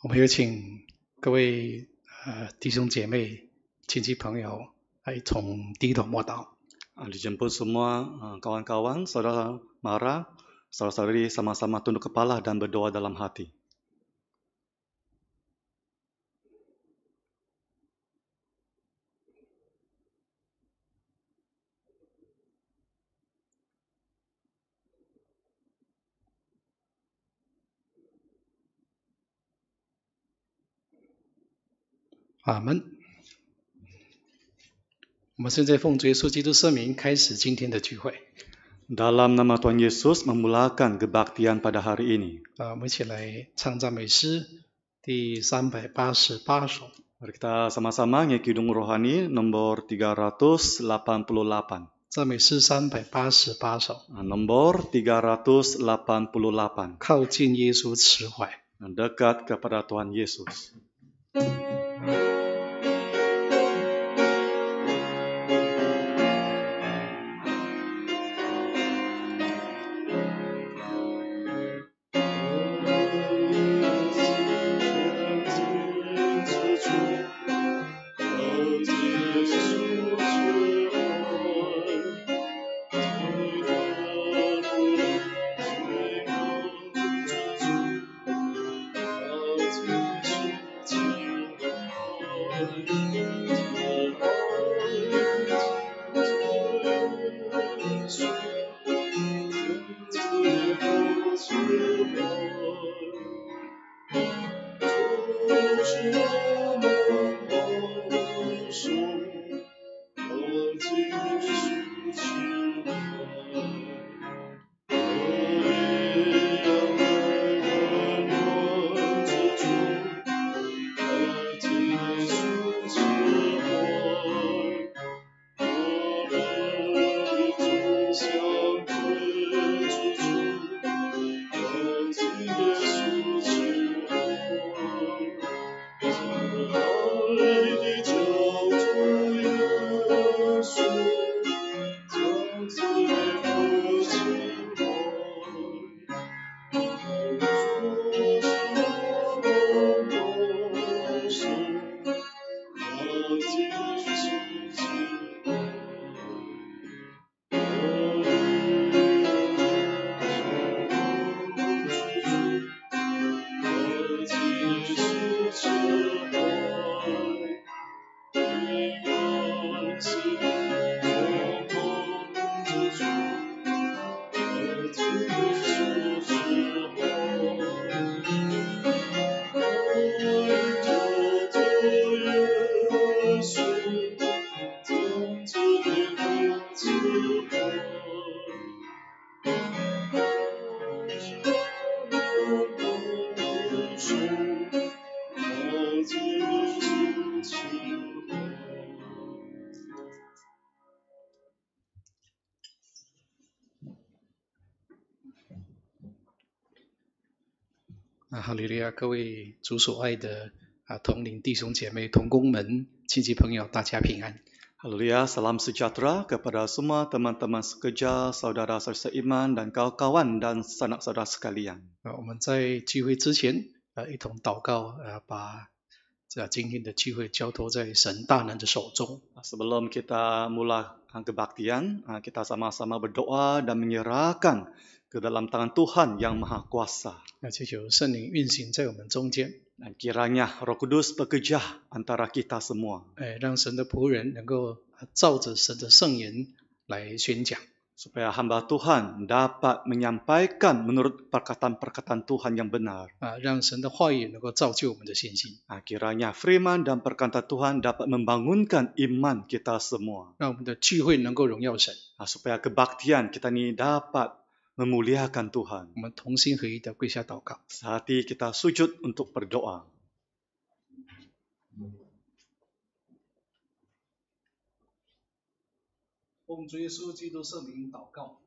我们有请各位弟兄姐妹、亲戚朋友来从低头默祷。Dijemput semua kawan-kawan, saudara mara, saudara-saudari sama-sama tunduk kepala dan berdoa dalam hati.阿们。我们现在奉主耶稣基督圣名开始今天的聚会。Dalam nama Tuhan Yesus memulakan kebaktian pada hari ini. 我们一起来唱赞美诗第388首。Mari kita sama-sama nyanyi kidung rohani nomor 388. 赞美诗388首。Nomor 388. 靠近耶稣慈怀。Dekat kepada Tuhan Yesus.哈利路亚！各位主所爱的同龄弟兄姐妹、同工们、亲戚朋友，大家平安。Haleluya, salam sejahtera kepada semua teman-teman sekerja, saudara-saudara seiman dan kawan-kawan dan sanak saudara sekalian. 我们在聚会之前一同祷告，把今天的聚会交托在神大能的手中。Sebelum kita mula kebaktian, kita sama-sama berdoa dan menyerahkan ke dalam tangan Tuhan yang Maha Kuasa. 祈求圣灵运行在我们中间。Dan kiranya Roh Kudus bekerja antara kita semua. 让神的仆人能够照着神的圣言来宣讲。Supaya hamba Tuhan dapat menyampaikan menurut perkataan-perkataan Tuhan yang benar. 让神的话语能够造就我们的信心。Kiranya firman dan perkataan Tuhan dapat membangunkan iman kita semua. 让我们的聚会能够荣耀神。Supaya kebaktian kita ini dapat memuliakan Tuhan. 我们同心合一的跪下祷告。Sehati kita sujud untuk berdoa. 奉主耶稣基督圣名祷告。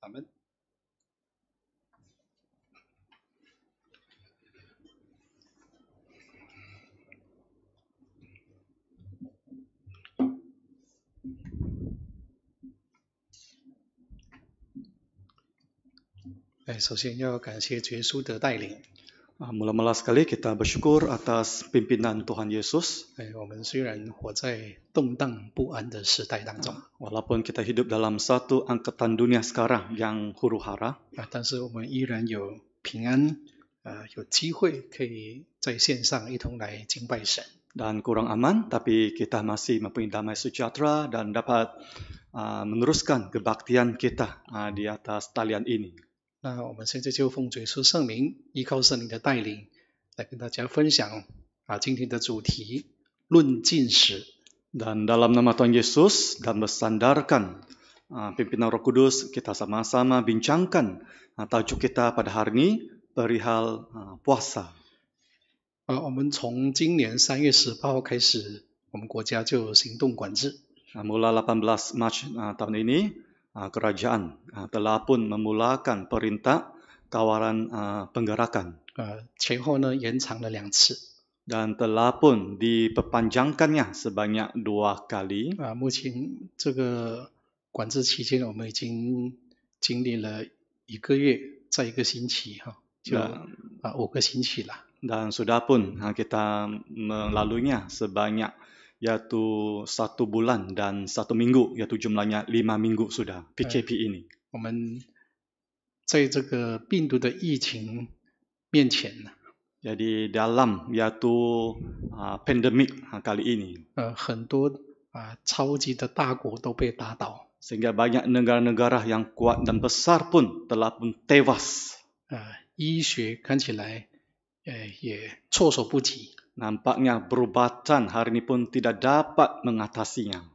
Amen.哎，首先要感谢主耶稣的带领。 Mula-mula sekali kita bersyukur atas pimpinan Tuhan Yesus. 哎，我们虽然活在动荡不安的时代当中， Walaupun kita hidup dalam satu angkatan dunia sekarang yang huru-hara, 但是我们依然有平安，有机会可以在线上一同来敬拜神。 dan kurang aman, tapi kita masih mempunyai damai sejahtera dan dapat meneruskan kebaktian kita di atas talian ini. 那我们现在就奉主耶稣圣名，依靠圣灵的带领，来跟大家分享今天的主题论禁食。 Dan dalam nama Tuhan Yesus dan bersandarkan pimpinan Roh Kudus, kita sama-sama bincangkan tajuk kita pada hari ini perihal puasa. 我们从今年3月18号开始，我们国家就行动管制。 Mula 18 Mac tahun ini, kerajaan telah pun memulakan perintah kawalan penggerakan. 前后呢延长了2次。 Dan telah pun diperpanjangkannya sebanyak 2 kali. 目前这个管制期间我们已经经历了1个月，再1个星期就5个星期了。Dan sudah pun kita melaluinya sebanyak yaitu 1 bulan dan 1 minggu, yaitu jumlahnya 5 minggu sudah PKP ini. 我们在这个病毒的疫情面前 Jadi dalam yaitu pandemik kali ini, 很多超级的大国都被打倒， sehingga banyak negara-negara yang kuat dan besar pun telah pun tewas. 医学看起来也措手不及。 Nampaknya perubatan hari ini pun tidak dapat mengatasinya.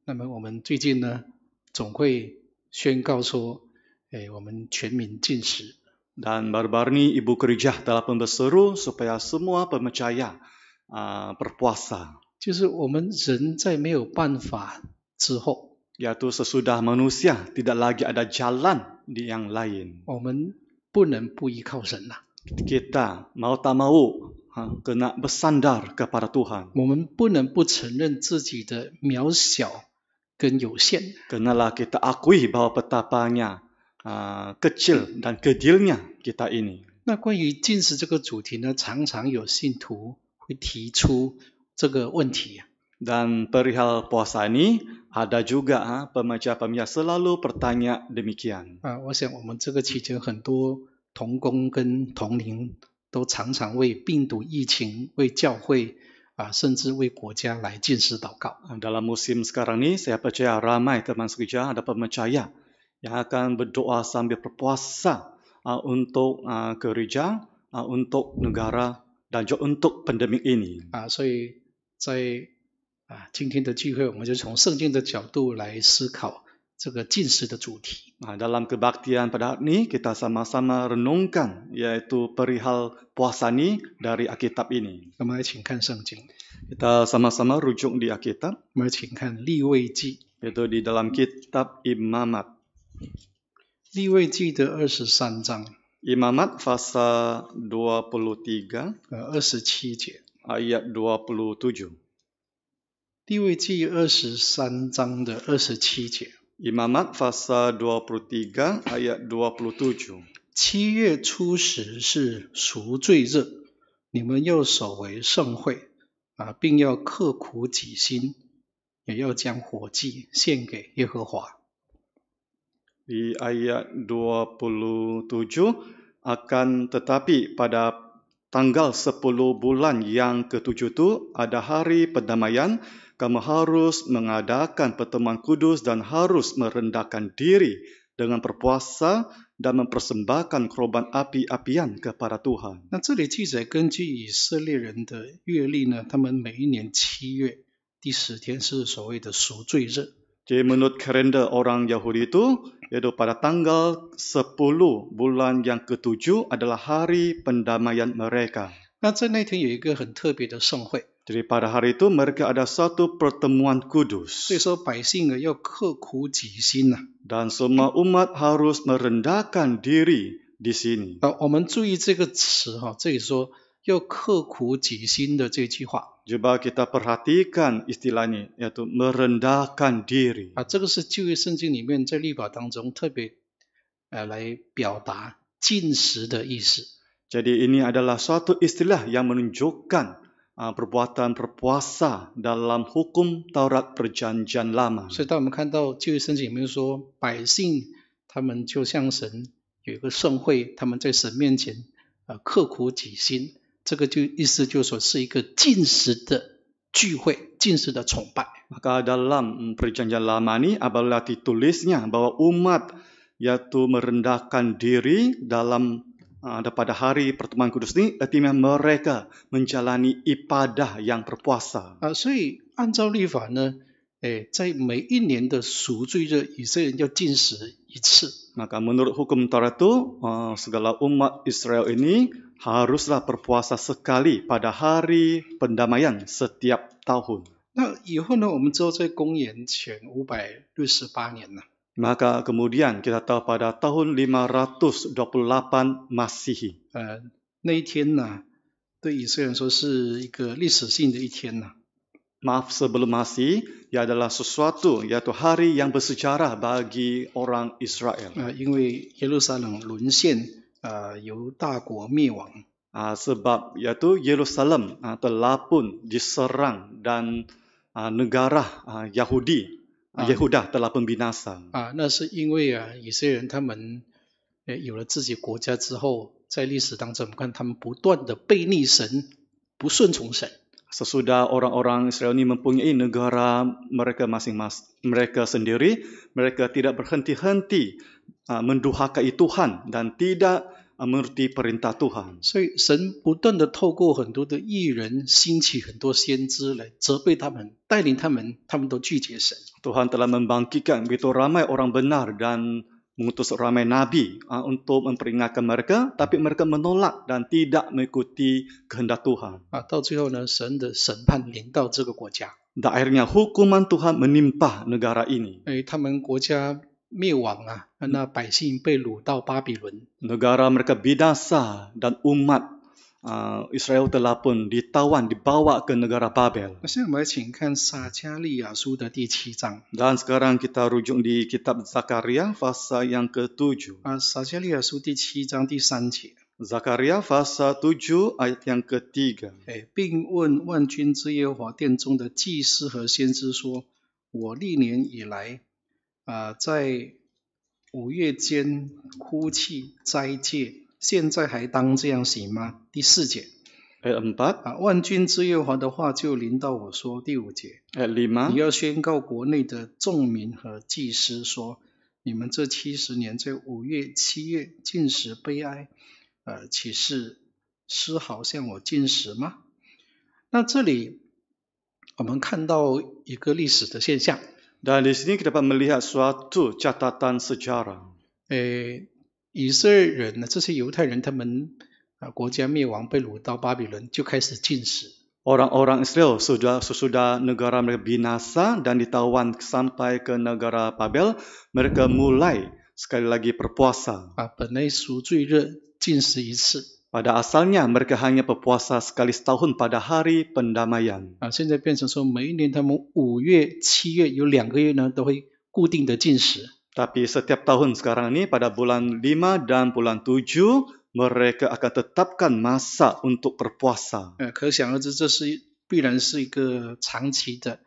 那么我们最近呢，总会宣告说，我们全民禁食。 Dan baru-baru ini Ibu Gereja telah pun berseru supaya semua percaya berpuasa. 就是我们人在没有办法之后， Yaitu sesudah manusia tidak lagi ada jalan di yang lain. 我们不能不依靠神了。 Kita mau tak mau kena bersandar kepada Tuhan. 我们不能不承认自己的渺小跟有限。 Kenalah kita akui bahawa betapanya kecil dan kecilnya kita ini. 那关于禁食这个主题呢，常常有信徒会提出这个问题。 Dan perihal puasa ini ada juga pembaca-pembaca selalu bertanya demikian. 我想我们这个期间很多同工跟同龄都常常为病毒疫情、为教会甚至为国家来禁食祷告。 Dalam musim sekarang ini saya percaya ramai teman gereja ada percaya yang akan berdoa sambil berpuasa untuk gereja, untuk negara dan juga untuk pandemik ini. 所以在今天的聚会，我们就从圣经的角度来思考这个禁食的主题。 Dalam kebaktian pada hari ini kita sama-sama renungkan yaitu perihal puasa ini dari Alkitab ini. 我们来请看圣经， Kita sama-sama rujuk di Alkitab 我们来请看利未记， yaitu di dalam kitab Imamat. 利未记的23章 Imamat pasal 23 27节。 ayat 27. 利未记23章的27节。 Imamat pasal 23 ayat 27. 7月初10是赎罪日，你们要守为圣会并要刻苦己心，也要将火祭献给耶和华。 Di ayat 27, akan tetapi pada tanggal 10 bulan yang ke-7 itu ada hari perdamaian, kamu harus mengadakan pertemuan kudus dan harus merendahkan diri dengan berpuasa dan mempersembahkan korban api-apian kepada Tuhan. 那这里记载，根据以色列人的月历呢，他们每一年7月第10天是所谓的赎罪日。 Jadi menurut kalender orang Yahudi itu, yaitu pada tanggal 10 bulan yang ke-7 adalah hari pendamaian mereka. 那在那天有一个很特别的盛会， Jadi pada hari itu mereka ada satu pertemuan 所 kudus. 以说百姓呢要刻苦己心 Dan semua umat harus merendahkan diri di sini. 我们注意这个词这里说要刻苦己心的这句话 Coba kita perhatikan istilah ini, yaitu merendahkan diri. 这个是旧约圣经里面在律法当中特别来表达禁食的意思。 Jadi ini adalah suatu istilah yang menunjukkan perbuatan berpuasa dalam hukum Taurat Perjanjian Lama. 所以当我们看到旧约圣经里面说，百姓他们就像神有一个盛会，他们在神面前刻苦己心，这个就意思就是说是一个禁食的聚会，禁食的崇拜。 Maka dalam Perjanjian Lama ini apabila ditulisnya bahwa umat yaitu merendahkan diri dalam pada hari pertemuan kudus ini, artinya mereka menjalani ibadah yang berpuasa. 所以按照律法呢，在每一年的赎罪日，以色列人要禁食1次。 Maka menurut hukum Taurat itu, segala umat Israel ini haruslah berpuasa sekali pada hari pendamaian setiap tahun. 那以后呢，我们知道在公元前568年呢， Maka kemudian kita tahu pada tahun 528 Masehi. 那一天呢，对以色列人说是一个历史性的一天呢。maaf sebelum Masih, ia adalah sesuatu iaitu hari yang bersejarah bagi orang Israel. 因为耶路撒冷沦陷，犹大国灭亡。 Sebab iaitu Yerusalem telah pun diserang dan negara Yehuda telah pun binasa. 那是因为以色列人他们有了自己国家之后，在历史当中我们看他们不断的背逆神，不顺从神。 Sesudah orang-orang Israel ini mempunyai negara mereka masing-masing, mereka sendiri, mereka tidak berhenti-henti menduhakai Tuhan dan tidak mengerti perintah Tuhan. 所以神不断的透过很多的义人兴起很多先知来责备他们，带领他们，他们都拒绝神。 Tuhan telah membangkitkan begitu ramai orang benar dan mengutus ramai nabi untuk memperingatkan mereka, tapi mereka menolak dan tidak mengikuti kehendak Tuhan. 到最后呢，神的审判临到这个国家。 Dan akhirnya hukuman Tuhan menimpa negara ini. 他们国家灭亡那百姓被掳到巴比伦。 Negara mereka binasa dan umat Israel telah pun ditawan, dibawa ke negara Babel. 那现在我们来请看撒迦利亚书的第7章。 Dan sekarang kita rujuk di kitab Zakaria pasal yang ke-7. 撒迦利亚书第7章第3节。 Zakaria pasal 7 ayat yang ke-3. 并问万军之耶和华殿中的祭司和先知说：我历年以来在5月间哭泣斋戒，现在还当这样行吗？第4节。 Ayat 4. 万军之耶和华的话就临到我说，第5节。 Ayat 5. 你要宣告国内的众民和祭司说：你们这70年在5月、7月禁食悲哀，岂是丝毫像我禁食吗？那这里我们看到一个历史的现象。 Dan di sini kita dapat melihat suatu catatan sejarah. 以色列人呢，这些犹太人，他们国家灭亡被掳到巴比伦，就开始禁食。 Orang-orang Israel sesudah negara mereka binasa dan ditawan sampai ke negara Babel, mereka mulai sekali lagi berpuasa. 本来赎罪日禁食一次。 Pada asalnya mereka hanya berpuasa sekali setahun pada hari pendamaian. 现在变成说每一年他们5月、7月有2个月呢都会固定的禁食。 Tapi setiap tahun sekarang ini pada bulan 5 dan bulan 7 mereka akan tetapkan masa untuk berpuasa. 可想而知，这是必然是一个长期的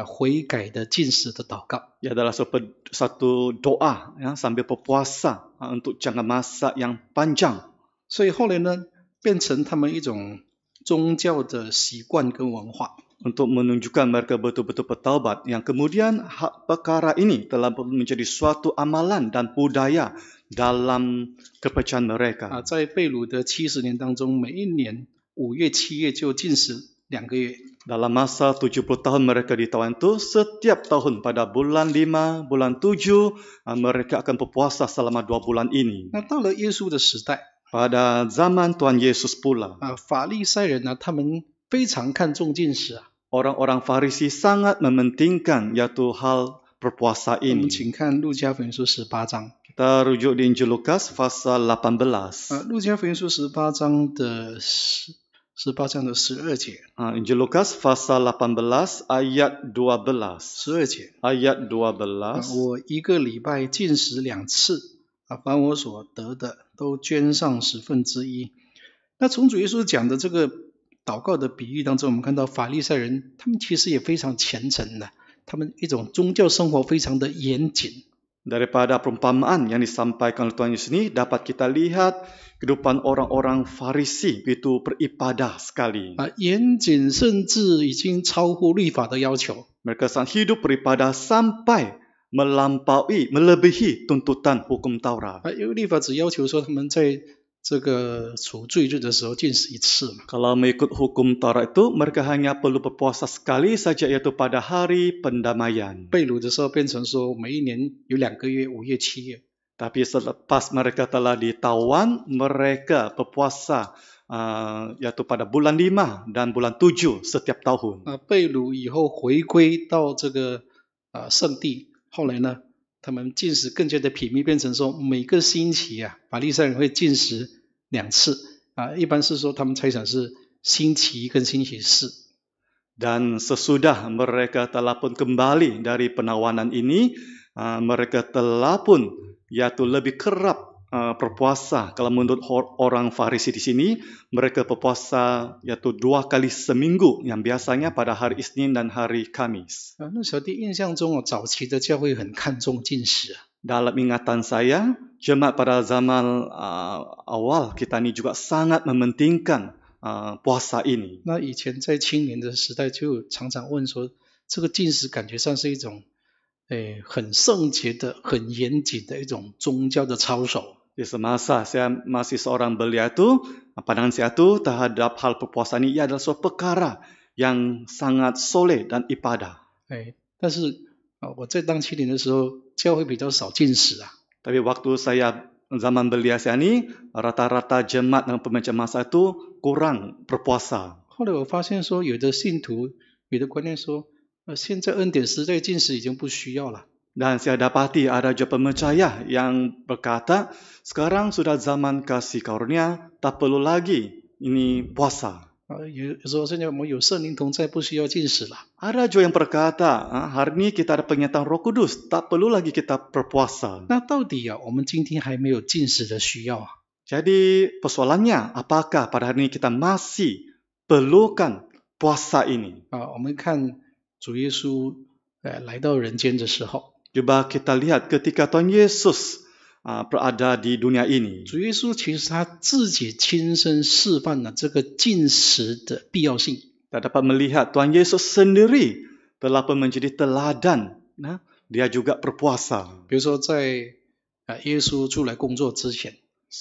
悔改的禁食的祷告。 Ia adalah satu doa sambil berpuasa untuk jangka masa yang panjang. 所以后来呢，变成他们一种宗教的习惯跟文化。 Untuk menunjukkan mereka betul-betul bertaubat. Yang kemudian perkara ini telah menjadi suatu amalan dan budaya dalam kepercayaan mereka. 在被掳的70年当中，每一年5月、7月就禁食2个月。 Dalam masa 70 tahun mereka ditawan itu, setiap tahun pada bulan 5, bulan 7, mereka akan berpuasa selama 2 bulan ini. 那到了耶稣的时代， Pada zaman Tuhan Yesus pula, 法利赛人呢，他们非常看重禁食。 orang-orang Farisi sangat mementingkan yaitu hal berpuasa 我们 ini. 请看路加福音书18章。 Kita rujuk di Injil Lukas pasal 18. 路加福音书18章的12节。 Injil Lukas pasal 18 ayat 12. 12节。 Ayat 12. 我1个礼拜禁食2次，凡我所得的都捐上1/10。那从主耶稣讲的这个祷告的比喻当中，我们看到法利赛人他们其实也非常虔诚的，他们一种宗教生活非常的严谨。 Daripada perumpamaan yang disampaikan oleh Tuhan Yesus ini dapat kita lihat kehidupan orang-orang Farisi itu beribadah sekali. 严谨甚至已经超乎律法的要求。 Mereka sangat hidup beribadah sampai melebihi tuntutan hukum Taurat. 因为律法只要求说他们在这个赎罪日的时候禁食1次嘛。 Kalau mengikut hukum Taurat itu, mereka hanya perlu berpuasa sekali saja, yaitu pada hari pendamaian. 被掳的时候变成说每一年有2个月，5月、7月。 Tapi selepas mereka telah ditawan, mereka berpuasa yaitu pada bulan 5 dan bulan 7 setiap tahun. 被掳以后回归到这个圣地，后来呢，他们禁食更加的频密，变成说每个星期法利赛人会禁食2次一般是说他们猜想是星期1跟星期4。Dan sesudah mereka telah pun kembali dari penawanan ini, mereka telah pun yaitu lebih kerap berpuasa. Kalau menurut orang Farisi di sini, mereka berpuasa yaitu 2 kali seminggu, yang biasanya pada hari Isnin dan hari Kamis. 那小弟印象中早期的教会很看重禁食 Dalam ingatan saya, jemaat pada zaman awal kita ini juga sangat mementingkan puasa ini. 那以前在青年的时代就常常问说，这个禁食感觉上是一种很圣洁的、很严谨的一种宗教的操守。 Di semasa saya masih seorang belia itu, pandangan saya itu terhadap hal berpuasa ini ia adalah suatu perkara yang sangat soleh dan ibadah. 但是我在当青年的时候，教会比较少禁食啊。 Tapi waktu saya zaman belia saya ini, rata-rata jemaat dan pembaca masa itu kurang berpuasa. 后来我发现说，有的信徒有的观念说，现在恩典时代禁食已经不需要了。 Dan saya dapati ada juga pemercaya yang berkata, sekarang sudah zaman kasih karunia, tak perlu lagi ini puasa. 有时候现在我们有圣灵同在，不需要禁食了。 Ada juga yang berkata, hari ini kita ada penyertaan Roh Kudus, tak perlu lagi kita berpuasa. 那到底我们今天还没有禁食的需要啊？ Jadi persoalannya, apakah pada hari ini kita masih perlukan puasa ini? 我们看主耶稣来到人间的时候， Coba kita lihat ketika Tuhan Yesus berada di dunia ini. 主耶稣其实他自己亲身示范了这个禁食的必要性。 Kita dapat melihat Tuhan Yesus sendiri telah pun menjadi teladan. Dia juga berpuasa. 比如说在耶稣出来工作之前，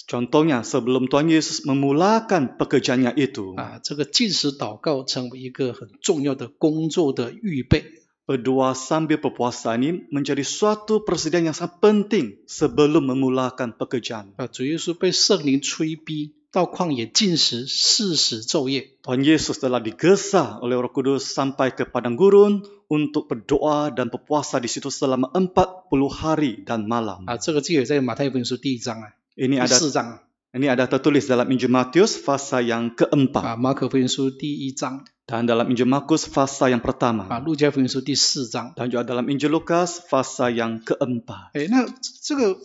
Contohnya sebelum Tuhan Yesus memulakan pekerjaannya itu, 这个禁食祷告成为一个很重要的工作的预备。 berdoa sambil berpuasa ini menjadi suatu persediaan yang sangat penting sebelum memulakan pekerjaan. 主耶稣被圣灵催逼到旷野禁食40昼夜。 Tuhan Yesus telah digesa oleh Roh Kudus sampai ke padang gurun untuk berdoa dan berpuasa di situ selama 40 hari dan malam. 这个记载在马太福音书第1章 Ini 第 ada 4章 ini ada tertulis dalam Injil Matius pasal yang keempat 马可福音书第1章 dan dalam Injil Markus pasal yang pertama 路加福音书第4章。 dan juga dalam Injil Lukas pasal yang keempat. 那这个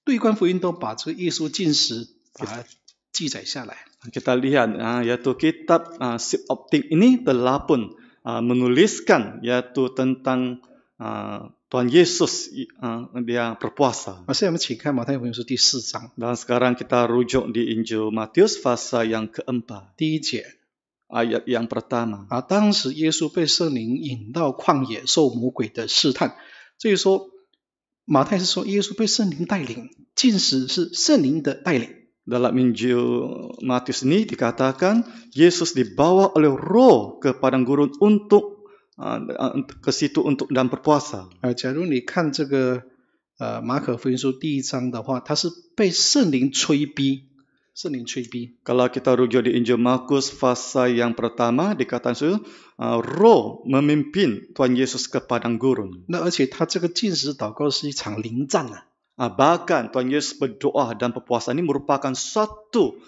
对观福音都把这个耶稣禁食把它记载下来。 Kita lihat yaitu kitab Sinoptik ini telah pun menuliskan yaitu tentang Tuhan Yesus dia berpuasa. 现在我们请看马太福音书第4章 Dan sekarang kita rujuk di Injil Matius pasal yang keempat 第1节 ayat yang pertama. 当时耶稣被圣灵引到旷野受魔鬼的试探。所以说马太是说耶稣被圣灵带领，禁食是圣灵的带领。 Dalam Injil Matius ini dikatakan Yesus dibawa oleh Roh ke padang gurun untuk ke situ untuk dan berpuasa. 假如你看这个马可福音书第1章的话，他是被圣灵催逼，圣灵催逼。 Kalau kita rujuk di Injil Markus pasal yang pertama dikatakan Roh memimpin Tuhan Yesus ke padang gurun. 那而且他这个禁食祷告是一场临战啊。 Bahkan Tuhan Yesus berdoa dan berpuasa ini merupakan suatu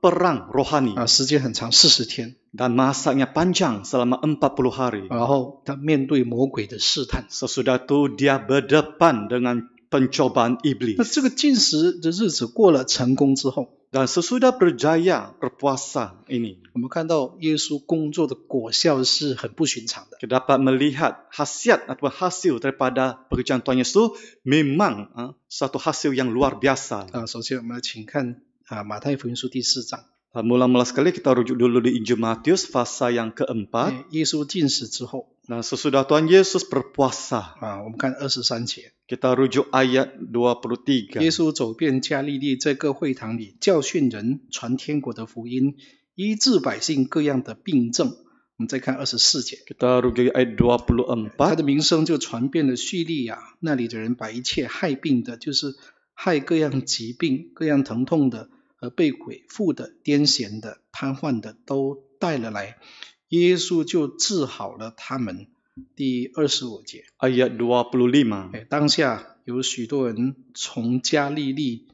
perang rohani. 时间很长，40天。 Dan masanya panjang selama 40 hari. 然后他面对魔鬼的试探。 Sesudah itu dia berdepan dengan pencobaan 那 iblis. 这个禁食的日子过了成功之后， Dan sesudah berjaya berpuasa ini, 我们看到耶稣工作的果效是很不寻常的。 kita dapat melihat khasiat atau hasil daripada pekerjaan Tuhan Yesus memang satu hasil yang luar biasa. 首先我们请看马太福音书第4章。 Mula-mula sekali kita rujuk dulu di Injil Matius pasal yang keempat. 耶稣禁食之后， Dan sesudah Tuhan Yesus berpuasa, 我们看23节， kita rujuk ayat 23. 耶稣走遍加利利，在各会堂里教训人，传天国的福音，医治百姓各样的病症。我们再看24节， Kita rujuk ayat 24. 他的名声就传遍了叙利亚，那里的人把一切害病的，就是害各样疾病、各样疼痛的，被鬼附的、癫痫的、瘫痪的，都带了来，耶稣就治好了他们。第25节， Ayat 25. 当下有许多人从加利利、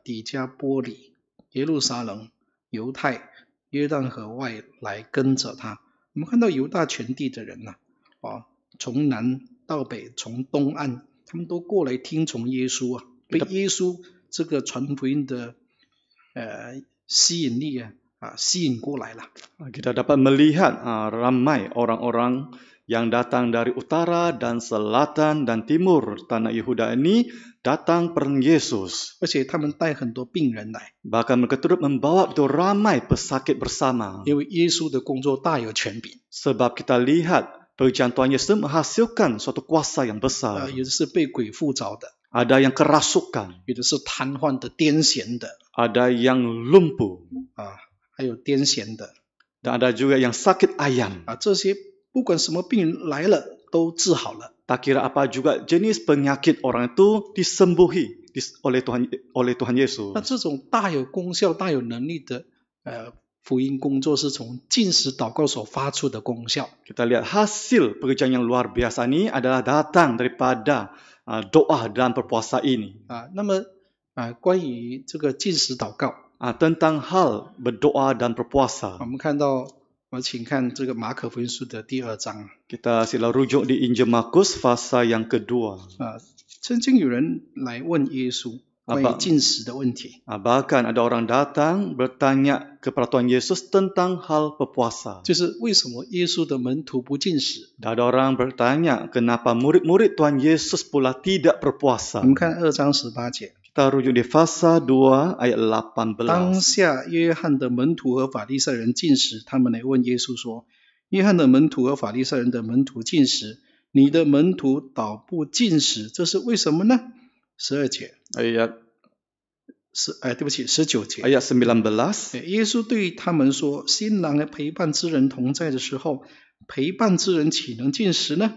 底加波里、耶路撒冷、犹太、约旦河外来跟着他，我们看到犹大全地的人呐，从南到北，从东岸，他们都过来听从耶稣啊，被耶稣这个传福音的吸引力吸引过来了。Kita dapat melihat ramai orang-orang yang datang dari utara dan selatan dan timur tanah Yehuda ini datang per Yesus. 而且他们带很多病人来， Bahkan mereka turut membawa begitu ramai pesakit bersama. 因为耶稣的工作大有权柄。 Sebab kita lihat pekerjaan Tuhan Yesus menghasilkan suatu kuasa yang besar. 有的是被鬼附着的， Ada yang kerasukan, 有的是瘫痪的、癫痫的 ada yang lumpuh, 还有癫痫的 dan ada juga yang sakit ayam. 这些不管什么病来了都治好了。 Tak kira apa juga jenis penyakit orang itu disembuhi oleh Tuhan Yesus. 那这种大有功效、大有能力的福音工作，是从禁食祷告所发出的功效。 Kita lihat hasil pekerjaan yang luar biasa ini adalah datang daripada doa dan berpuasa ini. 那么关于这个禁食祷告， Tentang hal berdoa dan berpuasa. 我们看到，我请看这个马可福音书的第2章。 Kita sila rujuk di Injil Markus pasal yang kedua. 曾经有人来问耶稣关于禁食的问题。 Bahkan ada orang datang bertanya kepada Tuhan Yesus tentang hal berpuasa. 就是为什么耶稣的门徒不禁食？ Dan ada orang bertanya kenapa murid-murid Tuhan Yesus pula tidak 我 berpuasa. 们看2章18节。 Kita rujuk di pasal 2 ayat 当 18. 下约翰的门徒和法利赛人禁食，他们来问耶稣说：约翰的门徒和法利赛人的门徒禁食，你的门徒倒不禁食，这是为什么呢？12节。 Ayat 对不起，19节。 ayat 19. 耶稣对他们说：新郎和陪伴之人同在的时候，陪伴之人岂能禁食呢？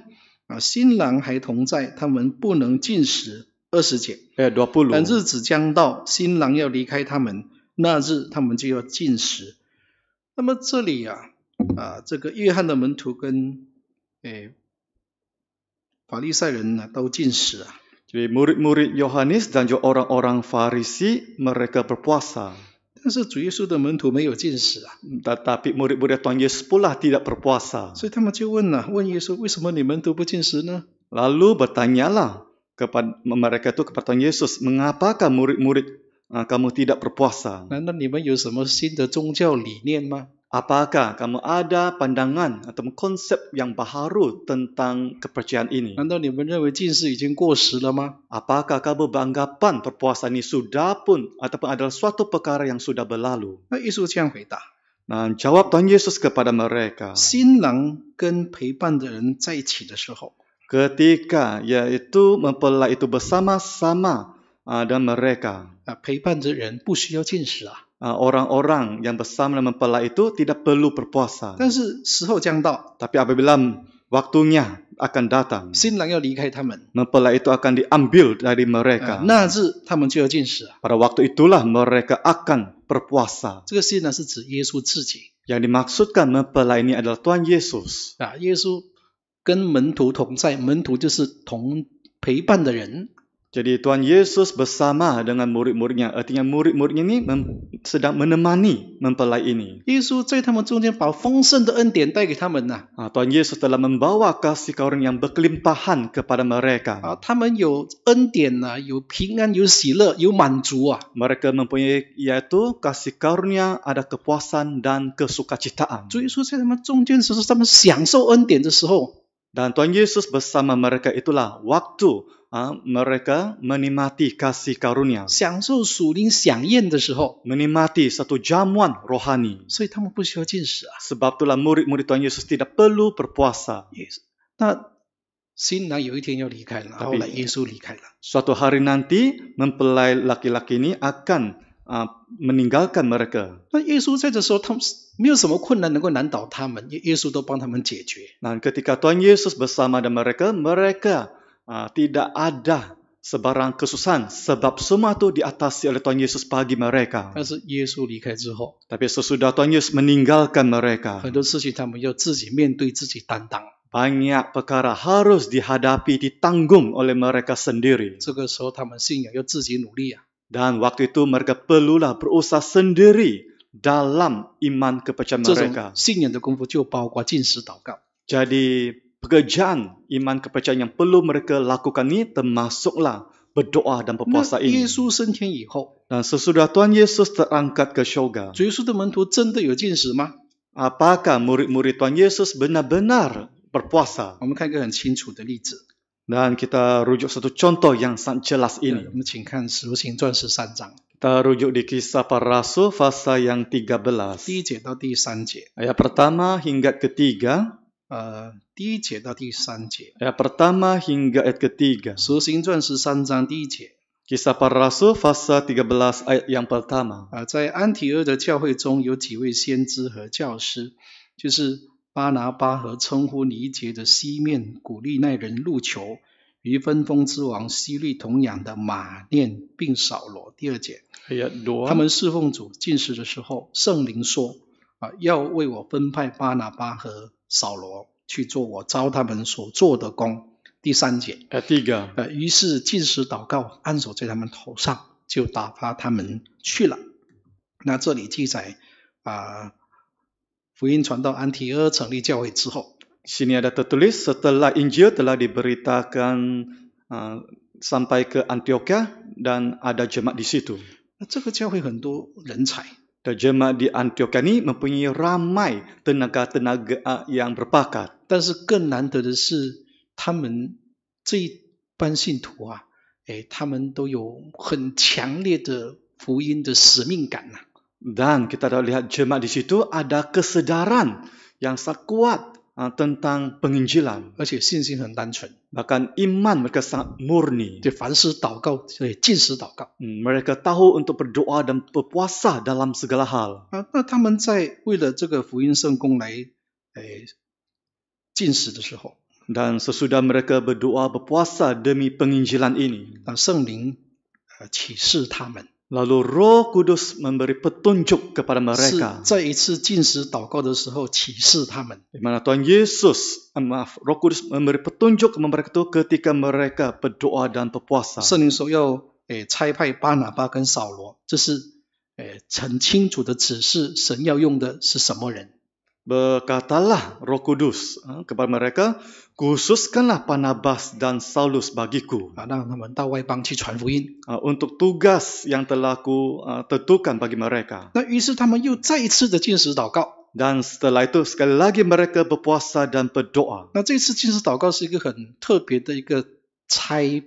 新郎还同在，他们不能禁食。20节。 Ayat 20. 但日子将到，新郎要离开他们，那日他们就要禁食。那么这里这个约翰的门徒跟法利赛人呢都禁食啊。 Jadi murid-murid Yohanes dan juga orang-orang Farisi mereka berpuasa. 但是主耶稣的门徒没有禁食啊， Tetapi murid-murid Tuhan Yesus pula tidak berpuasa. 所以他们就问耶稣，为什么你们都不禁食呢？ Lalu bertanyalah kepada mereka itu kepada Tuhan Yesus, mengapakah murid-murid kamu tidak berpuasa? 难道你们有什么新的宗教理念吗？ Apakah kamu ada pandangan atau konsep yang baharu tentang kepercayaan ini? 难道你们认为禁食已经过时了吗？ Apakah kamu beranggapan berpuasa ini sudah pun ataupun adalah suatu perkara yang sudah berlalu? 那耶稣这样回答： Nah, jawab Tuhan Yesus kepada mereka. 新郎跟陪伴的人在一起的时候， Ketika yaitu mempelai itu bersama-sama dan mereka. 陪伴的人不需要禁食啊。 Orang-orang yang bersama dengan mempelai itu tidak perlu berpuasa. 但是时候将到， Tapi apabila waktunya akan datang, 新郎要离开他们， mempelai itu akan diambil dari mereka. 那日他们就要禁食啊。 Pada waktu itulah mereka akan berpuasa. 这个新郎是指耶稣自己 Yang dimaksudkan mempelai ini adalah Tuhan Yesus. 耶稣跟门徒同在，门徒就是同陪伴的人。 Jadi Tuhan Yesus bersama dengan murid-muridnya. Artinya murid-muridnya ini sedang menemani mempelai ini. 耶稣在他们中间把丰盛的恩典带给他们呐。 Tuhan Yesus telah membawa kasih karunia yang berkelimpahan kepada mereka. 他们有恩典有平安，有喜乐，有满足啊。 Mereka mempunyai yaitu kasih karunia, ada kepuasan dan kesukacitaan. 主耶稣在他们中间时，是他们享受恩典的时候。 Dan Tuhan Yesus bersama mereka itulah waktu mereka menikmati kasih karunia, 享受属灵享宴的时候， menikmati satu jamuan rohani. 所以他们不需要禁食啊。 Sebab itulah murid-murid Tuhan Yesus tidak perlu berpuasa. 那新郎有一天要离开了，后来耶稣离开了。 Suatu hari nanti mempelai laki-laki ini akan meninggalkan mereka. 那耶稣在这时候，他们没有什么困难能够难倒他们，耶稣都帮他们解决。 Dan ketika Tuhan Yesus bersama dengan mereka tidak ada sebarang kesusahan sebab semua itu diatasi oleh Tuhan Yesus bagi mereka. 但是耶稣离开之后， Tapi sesudah Tuhan Yesus meninggalkan mereka, 很多事情他们要自己面对，自己担当。 banyak perkara harus dihadapi, ditanggung oleh mereka sendiri. 这个时候他们信仰要自己努力啊。 Dan waktu itu mereka perlulah berusaha sendiri dalam iman kepercayaan 这种 mereka. 信仰的功夫就包括禁食祷告。 Jadi pekerjaan iman kepercayaan yang perlu mereka lakukan ni termasuklah berdoa dan 那 berpuasa 耶 ini. 稣升天以后， Dan sesudah Tuhan Yesus terangkat ke syurga, 主耶稣的门徒真的有禁食吗？ apakah murid-murid Tuhan Yesus benar-benar berpuasa? 我们看一个很清楚的例子， Dan kita rujuk satu contoh yang sangat jelas 我 ini. 们请看《使徒行传》13章 Kita rujuk di Kisah Para Rasul pasal yang 第13. 1节到第3节， Ayat pertama hingga ketiga. 第1节到第3节， Ayat pertama hingga ayat 《ketiga. 使徒行传》13章第1节。 Kisah Para Rasul pasal 13 ayat yang pertama. 在安提阿的教会中有几位先知和教师，就是巴拿巴和称呼尼结的西面古利奈人路求，与分封之王希律同养的马念并扫罗。第2节， Ayat 2. 他们侍奉主进食的时候，圣灵说要为我分派巴拿巴和扫罗去做我召他们所做的工。第3节， Ayat 3. 于是禁食祷告，按手在他们头上，就打发他们去了。那这里记载福音传到安提阿，成立教会之后， Sini ada tertulis setelah Injil telah diberitakan sampai ke Antioquia dan ada jemaat di situ. 那这个教会很多人才， Dan jemaat di Antioquia ni mempunyai ramai tenaga-tenaga yang berbakat. 但是更难得的是，他们这一班信徒他们都有很强烈的福音的使命感呐。 Dan kita dapat lihat jemaat di situ ada kesedaran yang sangat kuat tentang penginjilan. 而且信心很单纯， Bahkan iman mereka sangat murni. 就凡事祷告，禁食祷告。 Mereka tahu untuk berdoa dan berpuasa dalam segala hal. 那他们在为了这个福音圣工来禁食的时候， Dan sesudah mereka berdoa berpuasa demi penginjilan ini, 圣灵启示他们， lalu Roh Kudus memberi petunjuk kepada 是 mereka. 在一次禁食祷告的时候启示他们。 Di mana Tuhan Yesus, Roh Kudus memberi petunjuk kepada mereka itu ketika mereka berdoa dan berpuasa. 圣灵说要差派巴拿巴跟扫罗，这是很清楚的指示，神要用的是什么人。 Berkatalah Roh Kudus kepada mereka, khususkanlah Barnabas dan Saulus bagiku 让他们到外邦去传福音。 untuk tugas yang telah ku tentukan bagi mereka. 那于是他们又再一次的禁食祷告。 Dan setelah itu sekali lagi mereka berpuasa dan berdoa. 那这次禁食祷告是一个很特别的一个差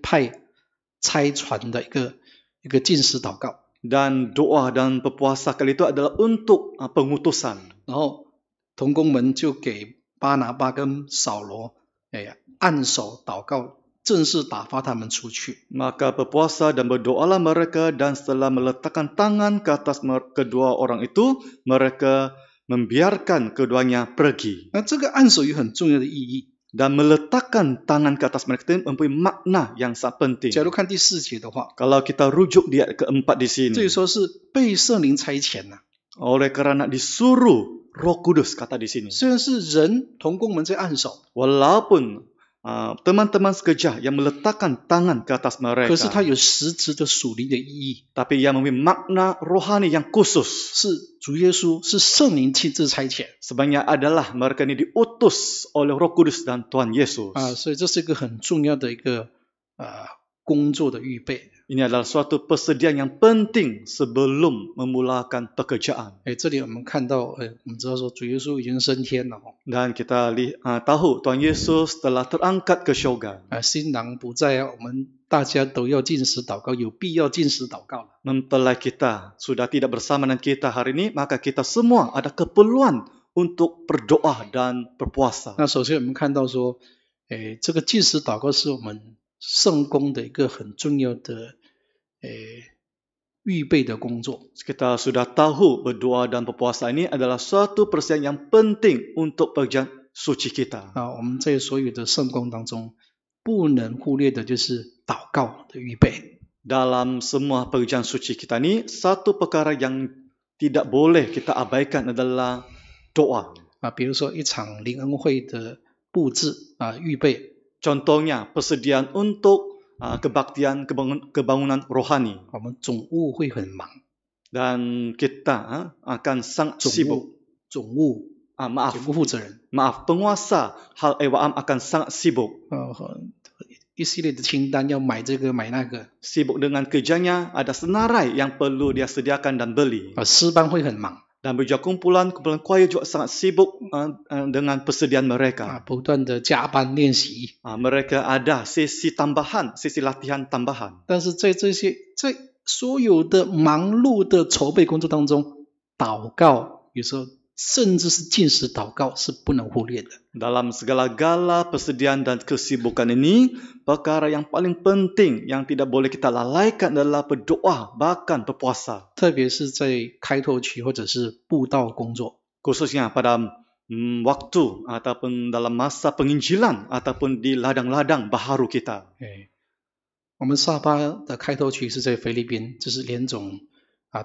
传的一个禁食祷告。 Dan doa dan berpuasa kali itu adalah untuk pengutusan. 然后同工们就给巴拿巴跟扫罗按手祷告，正式打发他们出去。 Maka berpuasa dan berdoalah mereka, dan setelah meletakkan tangan ke atas kedua orang itu, mereka membiarkan keduanya pergi. 那这个按手有很重要的意义。 Dan meletakkan tangan ke atas mereka itu mempunyai makna yang sangat penting. 假如看第4节的话， Kalau kita rujuk di ayat keempat di 这里 sini, 说是被圣灵差遣呐。 oleh kerana disuruh Roh Kudus kata di sini. 虽然是人同工们在按手， Walaupun teman-teman sekejap yang meletakkan tangan ke atas 可是它 mereka, 有实质的属灵的意义， tapi yang mempunyai makna rohani yang khusus. 是主耶稣，是圣灵亲自差遣 Sebenarnya adalah mereka ini diutus oleh Roh Kudus dan Tuhan Yesus. 所以这是一个很重要的一个工作的预备。 Ini adalah suatu persediaan yang penting sebelum memulakan pekerjaan. 这里我们看到，我们知道说主耶稣已经升天了 Dan kita tahu Tuhan Yesus telah terangkat ke syurga. 新郎不在，我们大家都要禁食祷告，有必要禁食祷告了。 Mempelai kita sudah tidak bersama dengan kita hari ini, maka kita semua ada keperluan untuk berdoa dan berpuasa. 那首先我们看到说，这个禁食祷告是我们圣工的一个很重要的预备的工作。 Kita sudah tahu berdoa dan berpuasa ini adalah suatu persiapan yang penting untuk pekerjaan suci kita. 我们在所有的圣工当中，不能忽略的就是祷告的预备。 Dalam semua pekerjaan suci kita ini, satu perkara yang tidak boleh kita abaikan adalah doa. 比如说一场灵恩会的布置预备， Contohnya persediaan untuk kebaktian kebangunan rohani. 我们总务会很忙， Dan kita akan sangat sibuk. 总务 Maaf, 总务负责人 penguasa hal EWAM akan sangat sibuk. 一系列的清单要买这个买那个 Sibuk dengan kerjanya, ada senarai yang perlu dia sediakan dan beli. 诗班会很忙 Dan juga kumpulan choir juga sangat sibuk dengan persediaan mereka. 不断的加班练习 Mereka ada sesi tambahan, sesi latihan tambahan. 但是在所有的忙碌的筹备工作当中，祷告有时候甚至是禁食祷告是不能忽略的。 Dalam segala-gala persediaan dan kesibukan ini, perkara yang paling penting yang tidak boleh kita lalaikan adalah berdoa, bahkan berpuasa. 特别是在开拓区或者是布道工作， Khususnya pada waktu ataupun dalam masa penginjilan ataupun di ladang-ladang baharu kita. 我们萨巴的开拓区是在菲律宾，这是联总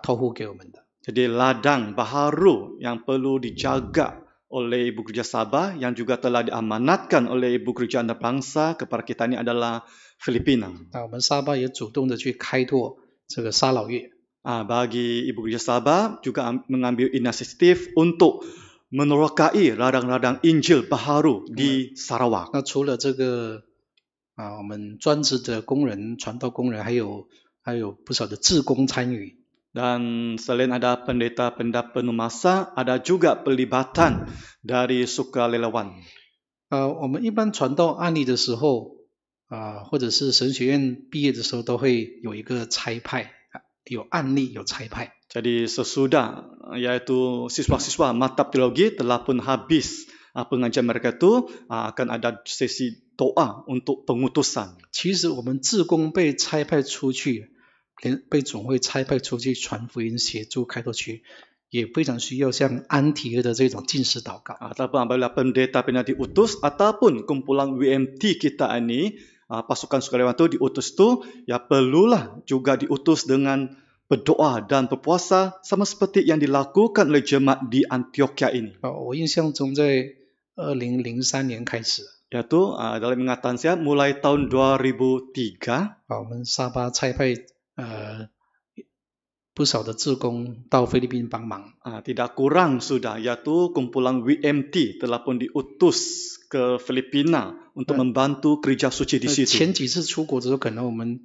托付给我们的。 Jadi ladang baharu yang perlu dijaga oleh Ibu Gereja Sabah yang juga telah diamanatkan oleh Ibu Gereja Antarabangsa kepada kita ini adalah Filipina. 我们萨巴也主动的去开拓这个沙老越。 Bagi Ibu Gereja Sabah juga mengambil inisiatif untuk menerokai ladang-ladang Injil baharu di Sarawak. 那除了这个我们专职的工人、传道工人，还有不少的志工参与。 Dan selain ada pendeta-pendeta penuh masa, ada juga pelibatan dari sukarelawan. 我们一般传道案例的时候或者是神学院毕业的时候，都会有一个差派，有案例有差派。 Jadi sesudah yaitu siswa-siswa Matap Teologi telah pun habis pengajian mereka itu, akan ada sesi doa untuk pengutusan. 其实我们志工被差派出去，被总会差派出去传福音、协助开拓区，也非常需要像安提阿的这种禁食祷告。 Ataupun apabila pendeta-pendeta diutus ataupun kumpulan WMT kita ini, pasukan sukarelawan itu diutus itu, ya perlulah juga diutus dengan berdoa dan berpuasa sama seperti yang dilakukan oleh jemaat di Antioquia ini. 我印象中在2003年开始， Yaitu dalam ingatan saya mulai tahun 2003, 我们沙巴差派不少的志工到菲律宾帮忙。 tidak kurang sudah, yaitu kumpulan WMT telah pun diutus ke Filipina untuk membantu gereja suci di situ. 前几次出国的时候，可能我们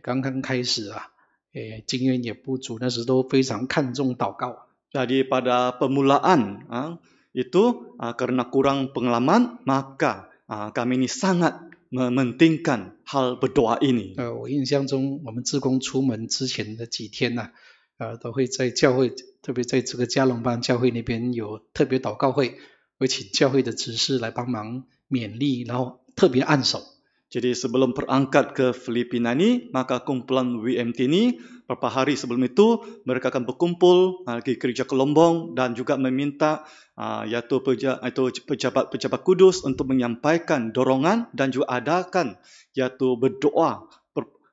刚刚开始经验也不足，那时都非常看重祷告。 Jadi pada permulaan itu karena kurang pengalaman, maka kami ini sangat mementingkan hal berdoa ini. 我印象中，我们志工出门之前的几天都会在教会，特别在这个加隆班教会那边有特别祷告会，会请教会的执事来帮忙勉励，然后特别按手。 Jadi sebelum berangkat ke Filipina ini, maka kumpulan WMT ini beberapa hari sebelum itu mereka akan berkumpul di gereja Kelombong dan juga meminta yaitu pejabat-pejabat kudus untuk menyampaikan dorongan dan juga adakan yaitu berdoa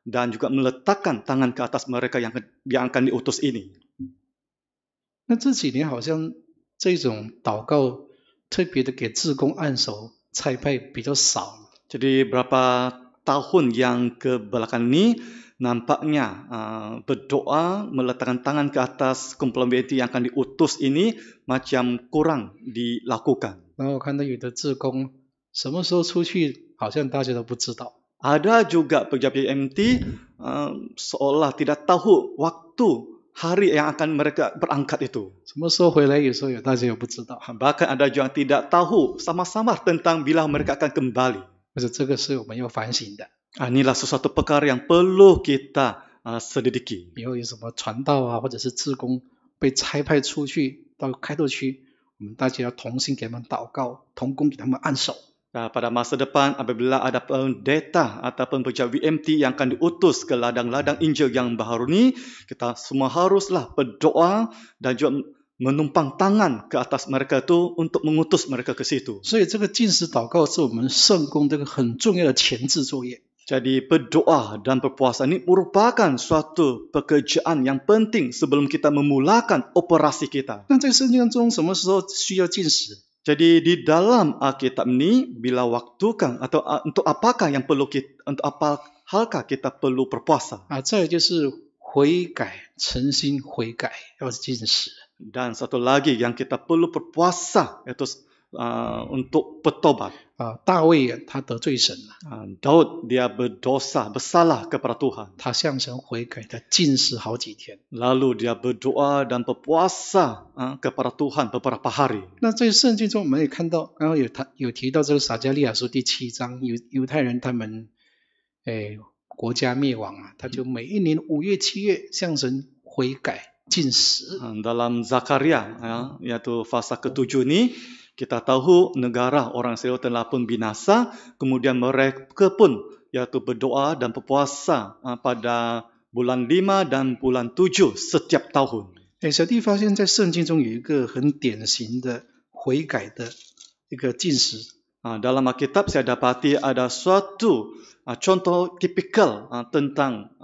dan juga meletakkan tangan ke atas mereka yang akan diutus ini. 那这几年好像这种祷告特别的给志工按手差派比较少。 Jadi berapa tahun yang kebelakang ini nampaknya berdoa meletakkan tangan ke atas kumpulan WMT yang akan diutus ini macam kurang dilakukan. 然后我看到有的志工什么时候出去，好像大家都不知道。 Ada juga pejabat WMT seolah tidak tahu waktu hari yang akan mereka berangkat itu. 什么时候回来，有时候大家也不知道。 Bahkan ada juga yang tidak tahu sama-sama tentang bila mereka akan kembali. 或者这个是我们要反省的。 Inilah sesuatu perkara yang perlu kita selidiki. 以后有什么传道或者是志工被差派出去到开拓区，我们大家要同心给他们祷告，同工给他们按手。 Pada masa depan apabila ada pendeta ataupun pejabat WMT yang akan diutus ke ladang-ladang Injil yang baharu ini, kita semua haruslah berdoa dan juga menumpang tangan ke atas mereka itu untuk mengutus mereka ke situ. 所以这个禁食祷告是我们圣工这个很重要的前置作业。 Jadi berdoa dan berpuasa ini merupakan suatu pekerjaan yang penting sebelum kita memulakan operasi kita. 那在圣经中什么时候需要禁食？ Jadi di dalam Alkitab ini bila waktukan atau untuk apakah yang perlu kita, untuk apa halkah kita perlu berpuasa? 再来就是悔改，诚心悔改，要禁食。 Dan satu lagi yang kita perlu berpuasa iaitu untuk bertobat. 大卫他得罪神了， Daud dia berdosa, bersalah kepada Tuhan. 他向神悔改，他禁食好几天。 Lalu dia berdoa dan berpuasa kepada Tuhan beberapa hari. 那在圣经中我们也看到，刚刚有提到这个撒迦利亚书第7章，犹太人他们国家灭亡啊，他就每一年5月7月向神悔改禁食。 Dalam Zakaria iaitu fasa ke-7 ni, kita tahu negara orang Israel telah pun binasa, kemudian mereka pun iaitu berdoa dan berpuasa pada bulan 5 dan bulan 7 setiap tahun. 小弟发现在圣经中有一个很典型的悔改的一个禁食。 Dalam Alkitab saya dapati ada suatu contoh tipikal tentang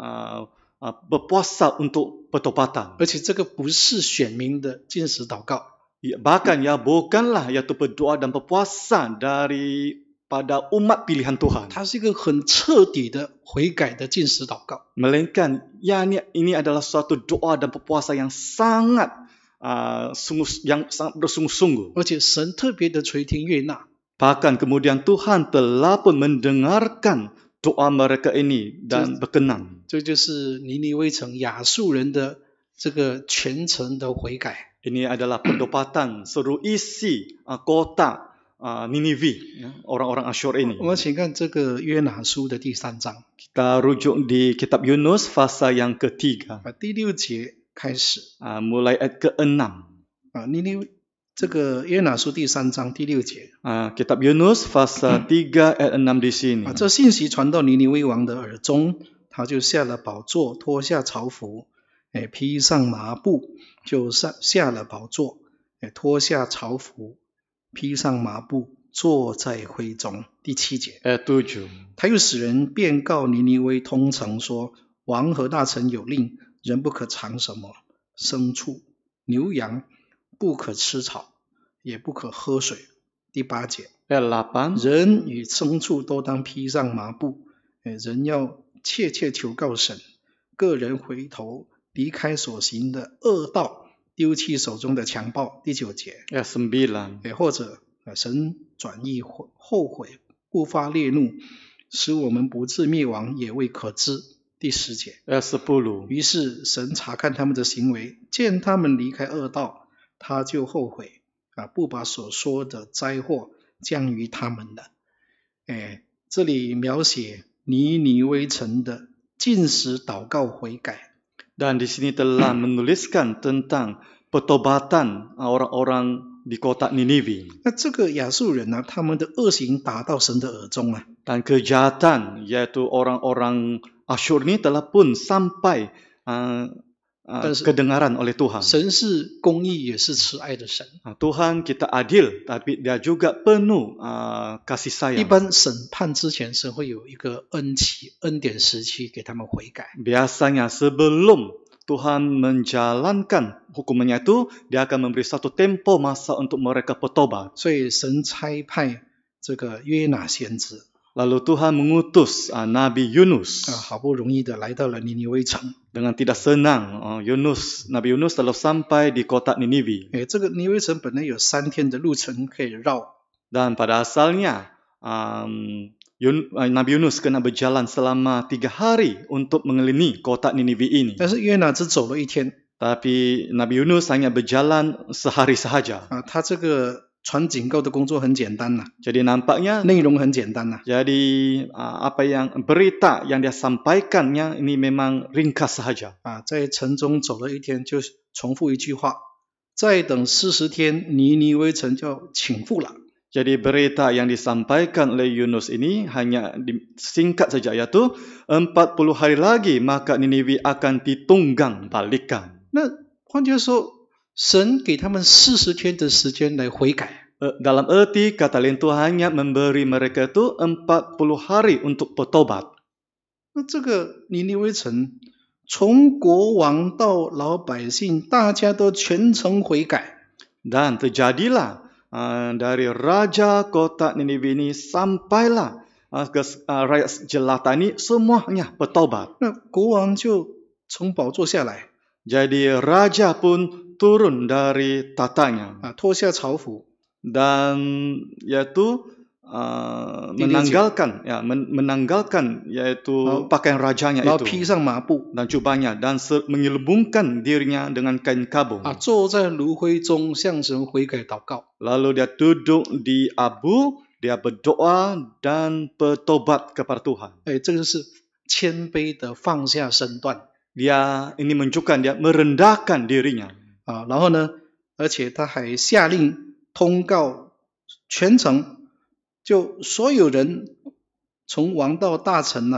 berpuasa untuk pertobatan. 而且这个不是选民的禁食祷告， Bahkan bukanlah iaitu berdoa dan berpuasa daripada umat pilihan Tuhan. 它是一个很彻底的悔改的禁食祷告。 Melainkan ini adalah suatu doa dan berpuasa yang sangat bersungguh-sungguh. 而且神特别的垂听悦纳。 Bahkan kemudian Tuhan telah pun mendengarkan doa mereka ini dan berkenan. 这就是尼尼微城亚述人的这个全程的悔改。 Ini adalah pertobatan seluruh isi kota Ninive, orang-orang Asyur ini. 我们请看这个约拿书的第3章， Kita rujuk di kitab Yunus fasa yang ketiga, 第6节开始。 mulai ayat ke-6. 这个约拿书第3章第6节， Kitab Yunus fasa 3 ayat 6 di sini. 这信息传到尼尼微王的耳中，他就下了宝座，脱下朝服，披上麻布，就下了宝座，脱下朝服，披上麻布，坐在灰中。第7节， Ayat 7. 他又使人便告尼尼微通城说，王和大臣有令，人不可尝什么牲畜、牛羊，不可吃草，也不可喝水。第8节， Ayat 8. 人与牲畜都当披上麻布，人要切切求告神，个人回头离开所行的恶道，丢弃手中的强暴。第9节， Ayat 9. 或者神转意后悔，不发烈怒，使我们不致灭亡，也未可知。第10节， Ayat 10. 于是神查看他们的行为，见他们离开恶道，他就后悔，不把所说的灾祸降于他们了。这里描写尼尼微城的禁食祷告悔改。 Dan di sini telah menuliskan tentang pertobatan orang-orang di kota Ninive. 那这个亚述人呢，他们的恶行达到神的耳中啊， Dan kejahatan iaitu orang-orang Asyur ni telah pun sampai kedengaran oleh Tuhan. 神是公义也是慈爱的神。 Tuhan kita adil, tapi dia juga penuh kasih 一 sayang. 般审判之前，神会有一个恩典时期给他们悔改。 Biasanya sebelum Tuhan menjalankan hukumannya itu, dia akan memberi satu tempo masa untuk mereka bertobat. 所以神差派这个约拿先知， Lalu Tuhan mengutus Nabi Yunus. 好不容易的来到了尼尼微城。 Dengan tidak senang, Nabi Yunus telah sampai di kota Ninive. 这个尼尼微城本来有3天的路程可以绕， Dan pada asalnya Nabi Yunus kena berjalan selama 3 hari untuk mengelilingi kota Ninive ini. 但是约拿只走了1天。 Tapi Nabi Yunus hanya berjalan sehari sahaja. 他这个传警告的工作很简单呐， Jadi nampaknya 内容很简单呐。 jadi berita yang dia sampaikannya ini memang ringkas sahaja. 在城中走了1天，就重复一句话：再等40天，尼尼微城就要倾覆了。 Jadi berita yang disampaikan oleh Yunus ini hanya singkat saja, iaitu 40 hari lagi maka Ninive akan ditunggang balikan. 那换句话说，神给他们40天的时间来悔改。 Dalam erti kata lain Tuhan hanya memberi mereka itu 40 hari untuk bertobat. 那这个尼尼微城，从国王到老百姓，大家都全程悔改。 Dan terjadilah dari raja kota Ninive ini sampailah rakyat jelata ini semuanya bertobat. 那国王就从宝座下来， Jadi raja pun turun dari tatanya 脱下朝服， dan yaitu menanggalkan yaitu pakaian rajanya 然后 itu 披上麻布， dan jubahnya dan menyelubungkan dirinya dengan kain kabung. 坐在炉灰中向神悔改祷告。 Lalu dia duduk di abu, dia berdoa dan bertobat kepada Tuhan. 这个是谦卑的放下身段。 Dia ini menunjukkan dia merendahkan dirinya. 然后呢，而且他还下令通告全城，就所有人，从王到大臣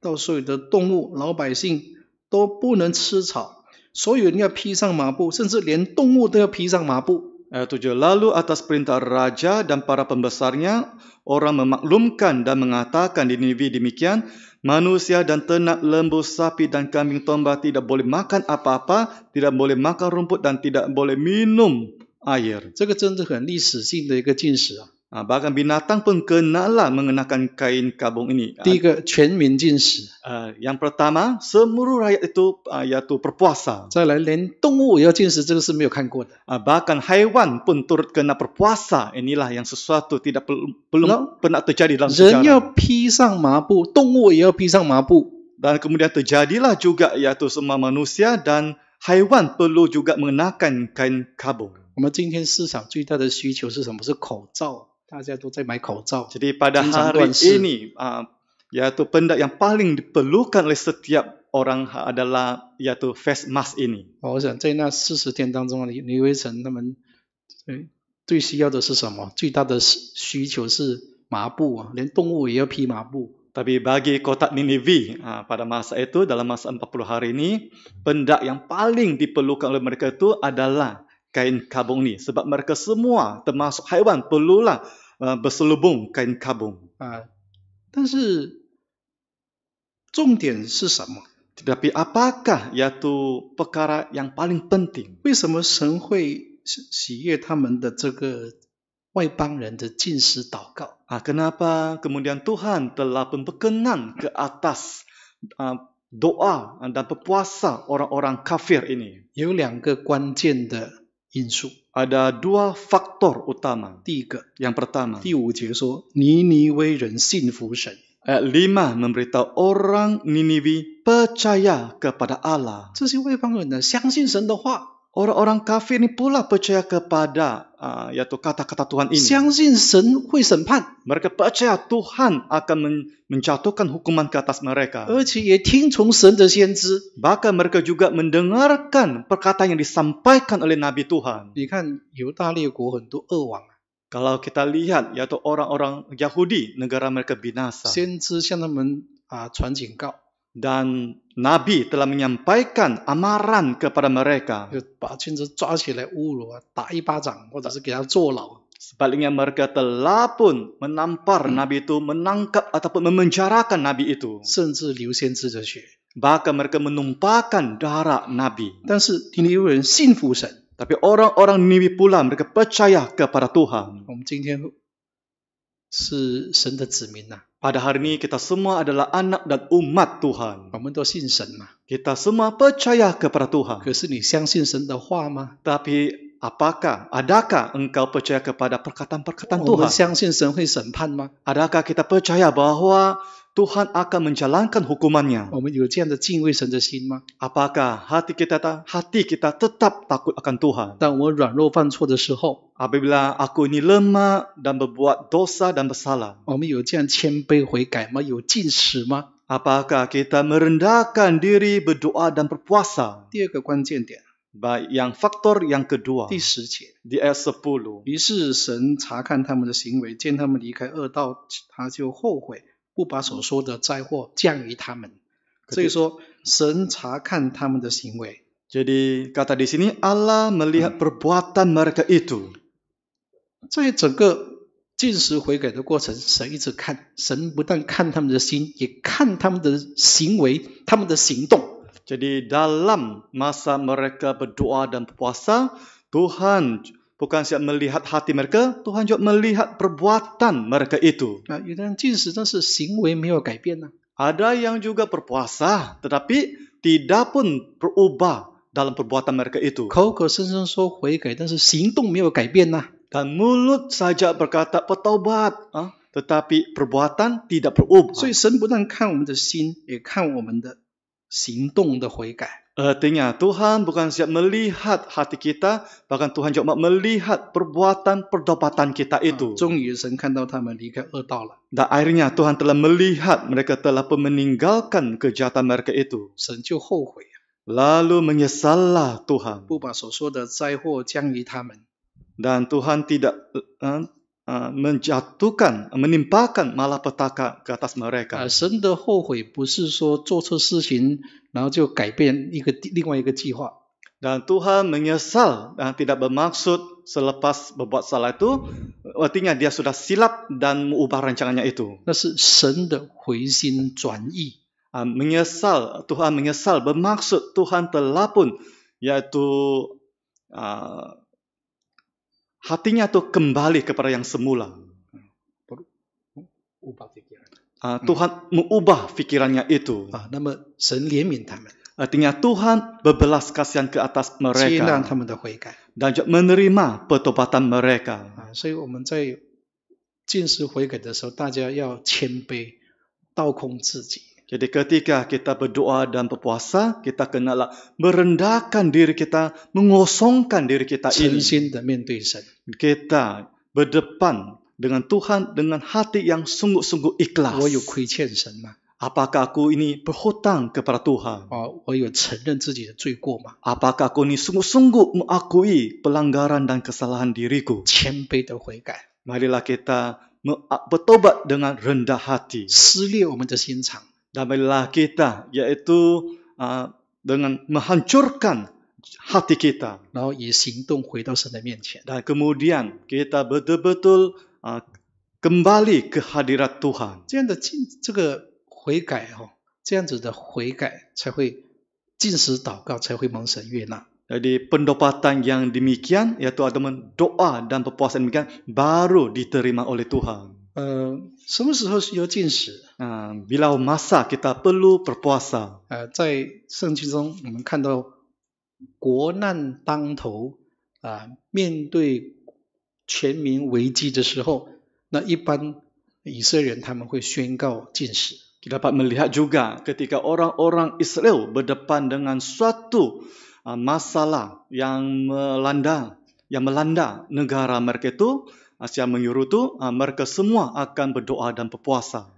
到所有的动物、老百姓都不能吃草，所有人要披上麻布，甚至连动物都要披上麻布。 7. Lalu atas perintah raja dan para pembesarnya, orang memaklumkan dan mengatakan di Ninive demikian, manusia dan ternak, lembu, sapi dan kambing domba tidak boleh makan apa-apa, tidak boleh makan rumput dan tidak boleh minum air. 这个真的很历史性的一个禁食。 Bahkan binatang pun kenalah mengenakan kain kabung ini. 第一个全民禁食， Yang pertama, seluruh rakyat itu yaitu berpuasa. 再来连动物也要禁食，这个是没有看过的。 Bahkan haiwan pun turut kena berpuasa. Inilah yang sesuatu tidak belum pernah terjadi dalam 人要 sejarah. 披上麻布，动物也要披上麻布。 Dan kemudian terjadilah juga yaitu semua manusia dan haiwan perlu juga mengenakan kain kabung. 我们今天市场最大的需求是什么？是口罩，大家都在买口罩。 Jadi pada hari ini yaitu benda yang paling diperlukan oleh setiap orang adalah yaitu face mask ini. 我想在那40天当中，尼维城他们最需要的是什么？最大的需求是麻布连动物也要披麻布。 Tapi bagi kota Ninive pada masa itu, dalam masa 40 hari ini, benda yang paling diperlukan oleh mereka itu adalah kain kabung ini. Sebab mereka semua, termasuk haiwan, perlulah berselubung kain kabung. 但是重点是什么？ Tetapi apakah yaitu perkara yang paling penting? 为什么神会喜悦他们的这个外邦人的禁食祷告？ Kenapa kemudian Tuhan telah pun berkenan ke atas doa dan berpuasa orang-orang kafir ini? 有2个关键的因素。 Ada 2 faktor utama. 第一个， Yang pertama, 第5节说，尼尼微人信服神。 Ayat 5 memberitahu orang Ninive percaya kepada Allah. 这些外邦人呢，相信神的话， Orang-orang kafir ini pula percaya kepada yaitu kata-kata Tuhan ini. 相信神会审判， Mereka percaya Tuhan akan menjatuhkan hukuman ke atas mereka. 而且也听从神的先知。 Bahkan mereka juga mendengarkan perkataan yang disampaikan oleh Nabi Tuhan. 你看犹大列国很多恶王， Kalau kita lihat yaitu orang-orang Yahudi, negara mereka binasa. 先知向他们传警告， Dan Nabi telah menyampaikan amaran kepada mereka. 就把先知抓起来侮辱打一巴掌，或者是给他坐牢。 Sebaliknya mereka telah pun menampar Nabi itu, menangkap ataupun memenjarakan Nabi itu. 甚至流先知的血。 Bahkan mereka menumpahkan darah Nabi. 但是尼尼微人信服神。 Tapi orang-orang Ninive pula mereka percaya kepada Tuhan. 我们今天是神的子民呐， Pada hari ini kita semua adalah anak dan umat Tuhan. 我们都信神嘛。 Kita semua percaya kepada Tuhan. 可是你相信神的话吗？ Tapi adakah engkau percaya kepada perkataan-perkataan 我们 Tuhan? 相信神会审判吗？ Adakah kita percaya bahwa Tuhan akan menjalankan hukumannya? 我们有这样的敬畏神的心吗？ Apakah hati kita tetap takut akan Tuhan? 当我们软弱犯错的时候， Apabila aku ini lemah dan berbuat dosa dan bersalah, 我们有这样谦卑悔改吗？有禁食吗？ apakah kita merendahkan diri, berdoa dan berpuasa? 第二个关键点， Yang faktor yang kedua, 第10节， di ayat 10. 于是神查看他们的行为，见他们离开恶道，他就后悔，不把所说的灾祸降于他们。所以说，神查看他们的行为。 Jadi kata di sini Allah melihat perbuatan mereka itu. 在整个禁食悔改的过程，神一直看，神不但看他们的心，也看他们的行为，他们的行动。 Jadi dalam masa mereka berdoa dan berpuasa, Tuhan bukan siap melihat hati mereka, Tuhan juga melihat perbuatan mereka itu. 有的人禁食，但是行为没有改变呢。 Ada yang juga berpuasa, tetapi tidak pun berubah dalam perbuatan mereka itu. 口口声声说悔改，但是行动没有改变呐、 Dan mulut saja berkata bertaubat, tetapi perbuatan tidak berubah. 所以神不但看我们的心，也看我们的行动的悔改。 Artinya Tuhan bukan siap melihat hati kita, bahkan Tuhan juga melihat perbuatan pertobatan kita itu. 终于神看到他们离开恶道了， Dan akhirnya Tuhan telah melihat mereka telah pun meninggalkan kejahatan mereka itu. 神就后悔， Lalu menyesallah Tuhan. 不把所说的灾祸降于他们。 Dan Tuhan tidak menimpakan malapetaka ke atas mereka. 神的后悔不是说做错事情，然后就改变另外一个计划。 Dan Tuhan menyesal dan tidak bermaksud selepas berbuat salah itu, artinya dia sudah silap dan mengubah rancangannya itu. 那是神的回心转意。 Menyesal, Tuhan menyesal bermaksud Tuhan telah pun, yaitu hatinya itu kembali kepada yang semula. Tuhan mengubah fikirannya itu. 那么神怜悯他们， Artinya Tuhan berbelas kasihan ke atas 接纳 mereka 他们的悔改。 dan juga menerima pertobatan mereka. 所以我们在进食悔改的时候，大家要谦卑，倒空自己。 Jadi ketika kita berdoa dan berpuasa, kita kenalah merendahkan diri kita, mengosongkan diri kita 诚 ini. 心的面对神。 Kita berdepan dengan Tuhan dengan hati yang sungguh-sungguh ikhlas. 我有亏欠神吗？ Apakah aku ini berhutang kepada Tuhan? 我有承认自己的罪过吗？ Apakah aku ini sungguh-sungguh mengakui pelanggaran dan kesalahan diriku? 谦卑的悔改， Marilah kita bertobat dengan rendah hati. 撕裂我们的心肠， Dan marilah kita, yaitu dengan menghancurkan hati kita. 然后以行动回到神的面前。 Dan kemudian kita betul-betul kembali ke hadirat Tuhan. 这个悔改这样子的悔改才会进食祷告，才会蒙神悦纳。 Jadi pendobatan yang demikian, yaitu ada doa dan berpuasa demikian, baru diterima oleh Tuhan. 什么时候需要进食？ Bila masa kita perlu berpuasa. 在圣经中我们看到国难当头面对全民危机的时候，那一般以色列人他们会宣告禁食。 Kita dapat melihat juga ketika orang-orang Israel berdepan dengan suatu masalah yang melanda negara mereka itu, Asia menyuruh itu, mereka semua akan berdoa dan berpuasa.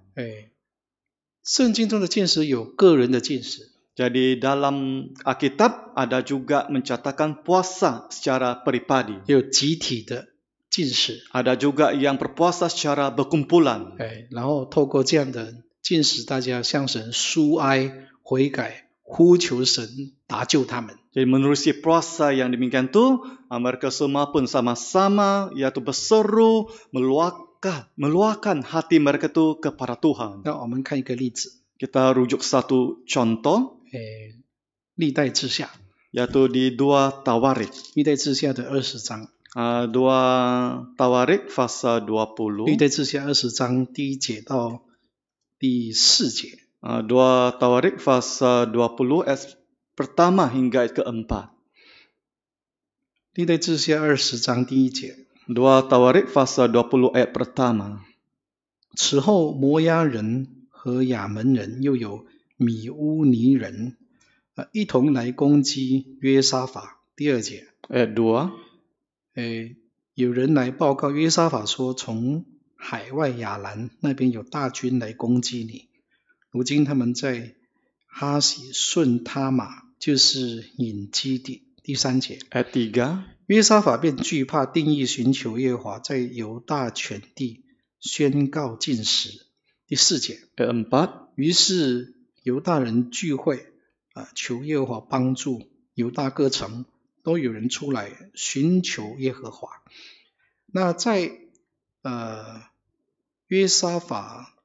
圣经中的禁食有个人的禁食， Jadi dalam Alkitab ada juga mencatatkan puasa secara peribadi. 也有集体的禁食。 Ada juga yang berpuasa secara berkumpulan. 然后透过这样的禁食，大家向神抒哀悔改，呼求神搭救他们。 Jadi menerusi puasa yang demikian tu, mereka semua pun sama-sama yaitu berseru, meluahkan hati mereka tu kepada Tuhan. 那我们看一个例子， Kita rujuk satu contoh, 历代志下， yaitu di 2 Tawarik. 历代志下的20章， 2 Tawarik pasal 20. 历代志下20章第1节到第4节。 2 Tawarik pasal 20 ayat pertama hingga ayat keempat. 历代志下20章第1节， 2 Tawarik pasal 20 ayat pertama. 此后摩押人和亚门人又有米乌尼人一同来攻击约沙法。第2节， Ayat 2. 有人来报告约沙法说，从海外亚兰那边有大军来攻击你。如今他们在哈喜顺他玛，就是隐基地。第3节， Ayat 3. 约沙法便惧怕，定义寻求耶和华，在犹大全地宣告禁食。第4节， Ayat 4. 于是犹大人聚会求耶和华帮助，犹大各城都有人出来寻求耶和华。那在约沙法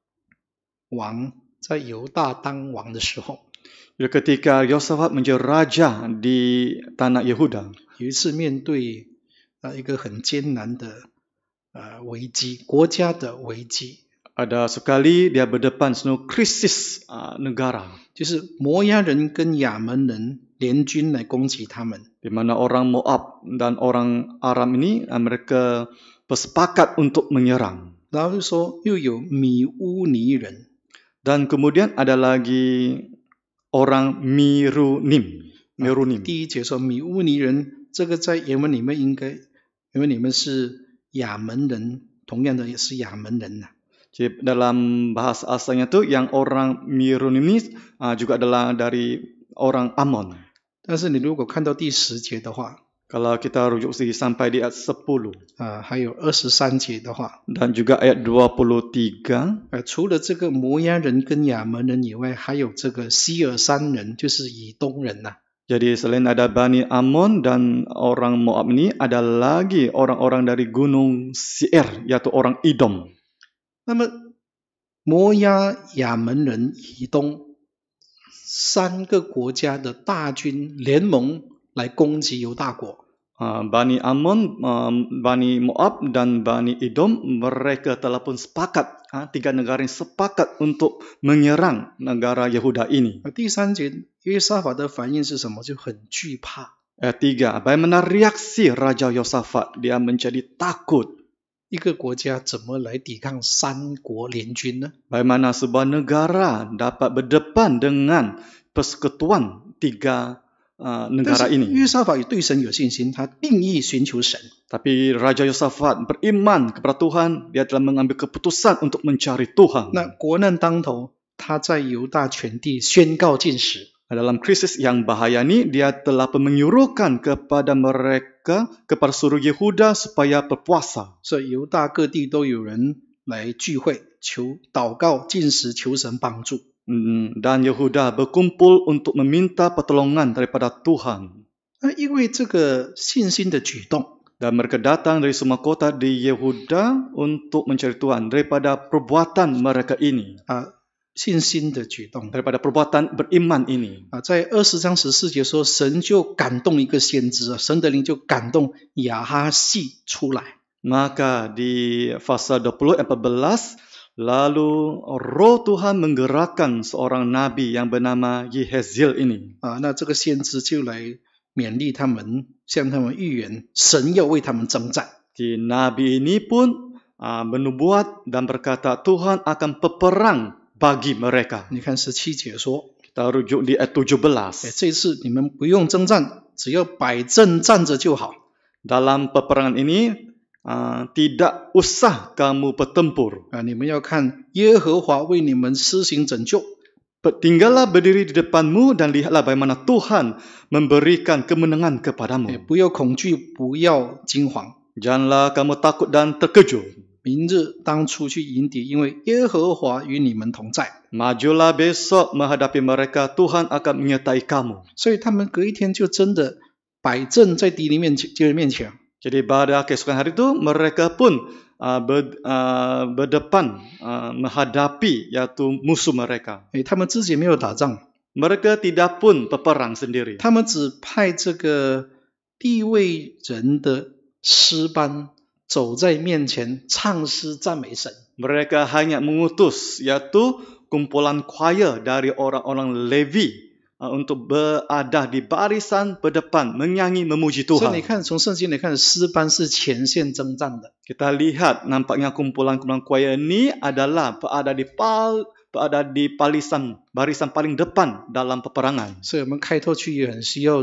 王在犹大当王的时候， Ketika Yosafat menjadi raja di tanah Yehuda, 有一次面对一个很艰难的危机，国家的危机。Ada sekali dia berdepan satu krisis negara. 就是摩押人跟亚门人联军来攻击他们。 Di mana orang Moab dan orang Aram ini mereka bersepakat untuk menyerang. 然后就说又有米乌尼人， Dan kemudian ada lagi orang Merunim. 第一节说米乌尼人，这个在原文里面原文里面是亚门人，同样的也是亚门人呐。 Jadi dalam bahasa asalnya tu yang orang Merunim ini juga adalah dari orang Amon. 但是你如果看到第10节的话， Kalau kita rujuk sampai di ayat 10还有23节的话， dan juga ayat 23, 除了这个摩押人跟亚门人以外，还有这个希尔山人，就是以东人呐。 jadi selain ada Bani Amon dan orang Moab ini, ada lagi orang-orang dari gunung Seir, yaitu orang Edom. 那么摩押、亚门人、以东3个国家的大军联盟来攻击犹大国。 Bani Amon, Bani Moab dan Bani Edom, mereka telah pun sepakat, 3 negara yang sepakat untuk menyerang negara Yehuda ini. 第3节约沙法的反应是什么？就很惧怕。 Ayat 3, bagaimana reaksi Raja Yosafat? Dia menjadi takut. 一个国家怎么来抵抗3国联军呢？ Bagaimana sebuah negara dapat berdepan dengan persekutuan 3negara 但是 ini. 约沙法也对神有信心，他定义寻求神。 Tapi Raja Yosafat beriman kepada Tuhan, dia telah mengambil keputusan untuk mencari Tuhan. 那国难当头，他在犹大全地宣告禁食。 Dalam krisis yang bahaya ini, dia telah menyuruhkan kepada mereka, kepada seluruh Yehuda supaya berpuasa. 所以犹大各地都有人来聚会，求祷告、禁食，求神帮助。 Dan Yehuda berkumpul untuk meminta pertolongan daripada Tuhan. 那因为这个信心的举动， Dan mereka datang dari semua kota di Yehuda untuk mencari Tuhan daripada perbuatan mereka ini. 信心的举动 Daripada perbuatan beriman ini. 在20章14节说，神就感动一个先知，神的灵就感动亚哈细出来。 Maka di pasal 20 ayat 14, lalu roh Tuhan menggerakkan seorang nabi yang bernama Yeheziel ini. 那这个先知就来勉励他们，向他们预言，神要为他们征战。 Di nabi ini pun menubuat dan berkata Tuhan akan berperang bagi mereka. 你看17节说， Kita rujuk di ayat 17. 这次你们不用征战，只要摆阵站着就好。 Dalam peperangan ini, tidak usah kamu bertempur. 你们要看耶和华为你们施行拯救。 Tinggallah berdiri di depanmu dan lihatlah bagaimana Tuhan memberikan kemenangan kepadamu. 不要恐惧，不要惊惶。 Janganlah kamu takut dan terkejut. 明日当出去迎敌，因为耶和华与你们同在。 Majulah besok menghadapi mereka, Tuhan akan menyertai kamu. 所以他们隔一天就真的摆阵在敌人面前。 Jadi pada keesokan hari itu mereka pun berdepan menghadapi yaitu musuh mereka. 他们自己没有打仗， Mereka tidak pun berperang sendiri. 他们只派这个地位人的诗班走在面前唱诗赞美神。 Mereka hanya mengutus yaitu kumpulan choir dari orang-orang Levi untuk berada di barisan berdepan menyanyi memuji 所以 Tuhan. 你看，从圣经来看，诗班是前线征战的。 Kita lihat nampaknya kumpulan-kumpulan choir ini adalah berada di barisan paling depan dalam peperangan. 所以我们开拓区也很需要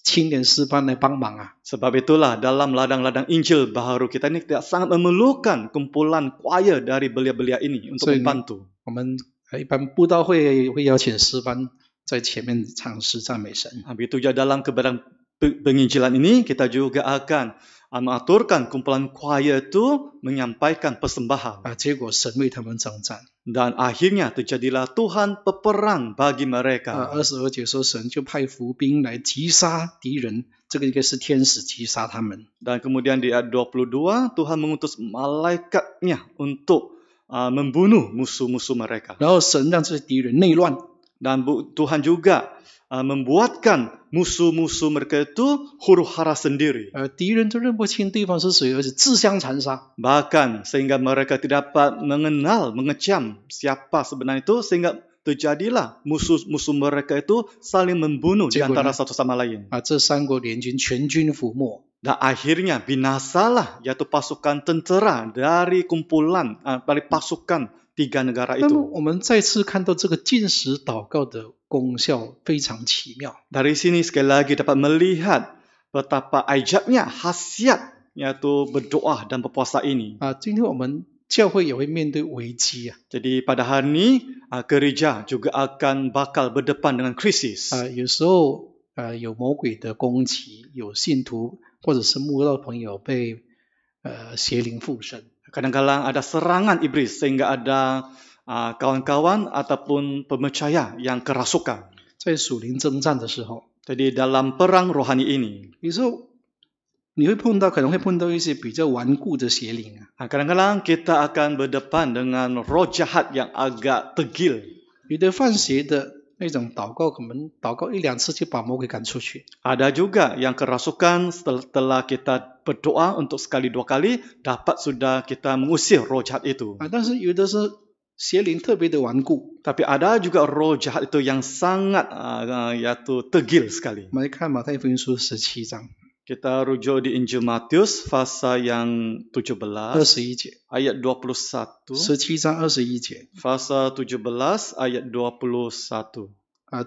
青年诗班来帮忙啊。 Sebab itulah dalam ladang-ladang Injil baharu kita ini tidak sangat memerlukan kumpulan choir dari belia-belia ini untuk membantu. 我们一般布道会会邀请诗班在前面唱诗赞美神。 Begitu juga dalam kebenaran penginjilan ini kita juga akan mengaturkan kumpulan choir itu menyampaikan persembahan. 结果神为他们征战。 Dan akhirnya terjadilah Tuhan peperang bagi mereka. 22节说，神就派伏兵来击杀敌人，这个应该是天使击杀他们。 Dan kemudian di ayat 22 Tuhan mengutus malaikatnya untuk membunuh musuh-musuh mereka. 然后神让这些敌人内乱。Dan Tuhan juga membuatkan musuh-musuh mereka itu huru hara sendiri. 敌人都认不清对方是谁，而且自相残杀。 Bahkan sehingga mereka tidak dapat mengenal, mengecam siapa sebenarnya itu, sehingga terjadilah musuh-musuh mereka itu saling membunuh di antara satu sama lain. 这三国联军全军覆没。 Dan akhirnya binasalah yaitu pasukan tentera dari kumpulan, dari pasukan tiga negara 那么 itu. 我们再次看到这个禁食祷告的功效非常奇妙。 Dari sini sekali lagi dapat melihat betapa ajaibnya khasiat yaitu berdoa dan berpuasa ini. 今天我们教会也会面对危机 Jadi pada hari ini gereja juga akan bakal berdepan dengan krisis. 有时候有魔鬼的攻击，有信徒或者是慕道朋友被邪灵附身。 Kadang-kadang ada serangan iblis sehingga ada kawan-kawan ataupun percaya yang kerasukan. 在属灵征战的时候， Jadi dalam perang rohani ini, 有时候你可能会碰到一些比较顽固的邪灵 kadang-kadang kita akan berdepan dengan roh jahat yang agak tegil. 有的犯邪的那种祷告，可能祷告1、2次就把魔鬼赶出去。 Ada juga yang kerasukan setelah kita berdoa untuk sekali dua kali, dapat sudah kita mengusir roh jahat itu. 但是有的是邪灵特别的顽固。 Tapi ada juga roh jahat itu yang sangat yaitu tegil sekali. 我们来看马太福音书17章 Kita rujuk di Injil Matius pasal yang 17 21节， ayat 21. 17章21节 Pasal 17 ayat 21.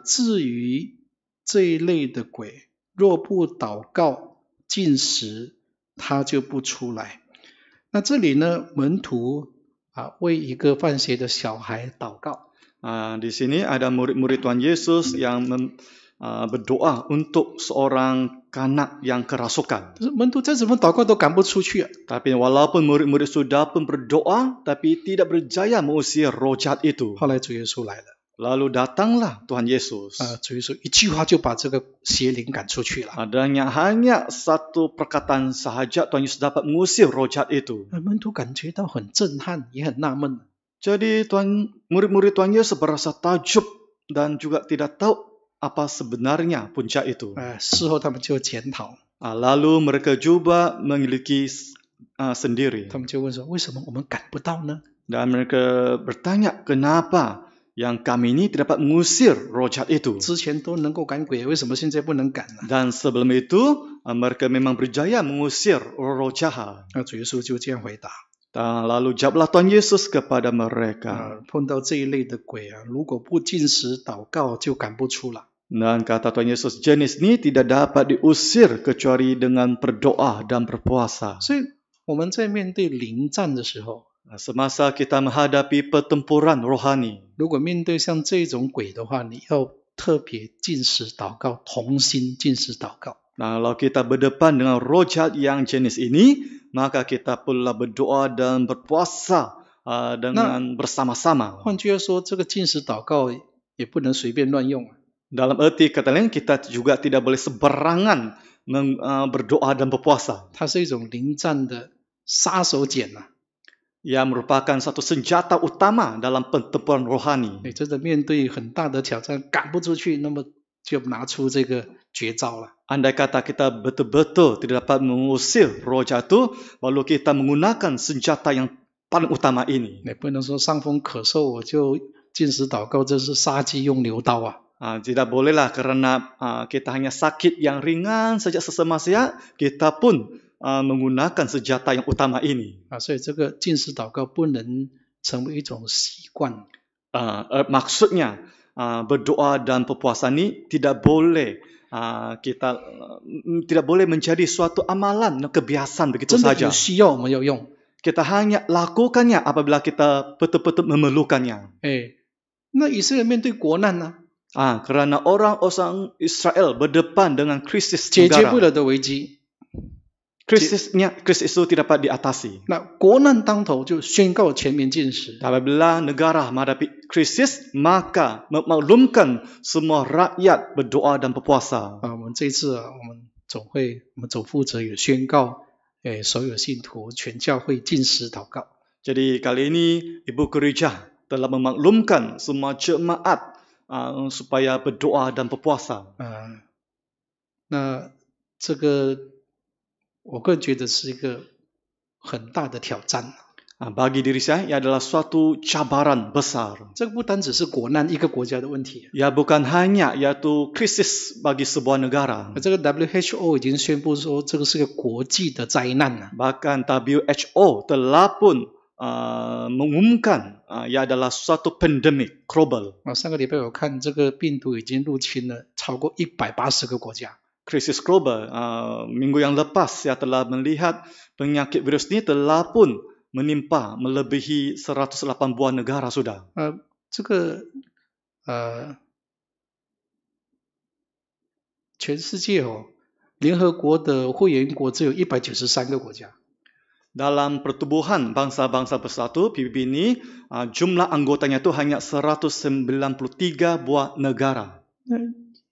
至于这一类的鬼，若不祷告禁食，他就不出来。那这里呢，门徒为一个犯邪的小孩祷告。 Di sini ada murid-murid Tuhan Yesus yang berdoa untuk seorang kanak yang kerasukan. 门徒再怎么祷告都赶不出去 Tapi walaupun murid-murid sudah pun berdoa, tapi tidak berjaya mengusir roh jahat itu. 后来主耶稣来了， Lalu datanglah Tuhan Yesus. 主耶稣一句话就把这个邪灵赶出去了。 Adanya hanya satu perkataan sahaja Tuhan Yesus dapat mengusir roh jahat itu. 门徒感觉到很震撼，也很纳闷。 Jadi murid-murid Tuhan Yesus berasa takjub dan juga tidak tahu apa sebenarnya puncak itu. 事后他们就检讨， Lalu mereka juga memiliki sendiri. 他们就问说：为什么我们赶不到呢？ Dan mereka bertanya, kenapa yang kami ini tidak dapat mengusir roh jahat itu? 之前都能够赶鬼，为什么现在不能赶呢？ Dan sebelum itu, mereka memang berjaya mengusir roh jahat. 主耶稣就这样回答。 Dan lalu jawablah Tuhan Yesus kepada mereka. 碰到这一类的鬼如果不禁食祷告，就赶不出了。 Dan kata Tuhan Yesus, jenis ini tidak dapat diusir kecuali dengan berdoa dan berpuasa. 所以我们在面对临战的时候， Semasa kita menghadapi pertempuran rohani, 如果面对像这种鬼的话，你要特别禁食祷告，同心禁食祷告。 Nah, kalau kita berdepan dengan roh jahat yang jenis ini, maka kita pula berdoa dan berpuasa dengan bersama-sama. 换句话说，这个禁食祷告也不能随便乱用。 Dalam erti kata lain, kita juga tidak boleh sembarangan berdoa dan berpuasa. 它是一种临战的杀手锏Ia merupakan satu senjata utama dalam pertempuran rohani. 真的面对很大的挑战，赶不出去，那么就拿出这个绝招了。 Andai kata kita betul-betul tidak dapat mengusir roh jatuh, lalu kita menggunakan senjata yang paling utama ini. 你不能说伤风咳嗽我就禁食祷告，这是杀鸡用牛刀啊！ Tidak bolehlah karena kita hanya sakit yang ringan saja sesemasa, kita pun menggunakan senjata yang utama ini. 所以这个禁食祷告不能成为一种习惯。 Maksudnya berdoa dan berpuasa ini tidak boleh kita tidak boleh menjadi suatu amalan kebiasaan begitu 真的 saja. 有需要我们要用。 Kita hanya lakukannya apabila kita betul-betul memerlukannya. 那以色列面对国难呢？ Kerana orang Israel berdepan dengan krisis 解决不 negara. 了的危机， Krisis itu tidak dapat diatasi. 那国难当头就宣告全民禁食。 Apabila negara menghadapi krisis, maka memaklumkan semua rakyat berdoa dan berpuasa. 我们这次我们总负责也宣告，所有信徒全教会禁食祷告。 Jadi kali ini Ibu Gereja telah memaklumkan semua jemaat supaya berdoa dan berpuasa. 那这个我个人觉得是一个很大的挑战。 Bagi diri saya, ia adalah suatu cabaran besar. 这个不单只是国难一个国家的问题， Ia bukan hanya iaitu krisis bagi sebuah negara. 这个 WHO 已经宣布说这个是个国际的灾难了。 Bahkan WHO telah pun mengumumkan ia adalah suatu pandemik global. 上个礼拜我看这个病毒已经入侵了超过180个国家。 Krisis global. Minggu yang lepas saya telah melihat penyakit virus ini telah pun menimpa melebihi 108 buah negara sudah. 这个全世界联合国的会员国只有193个国家。 Dalam Pertubuhan Bangsa-Bangsa Bersatu PBB ini, jumlah anggotanya itu hanya 193 buah negara.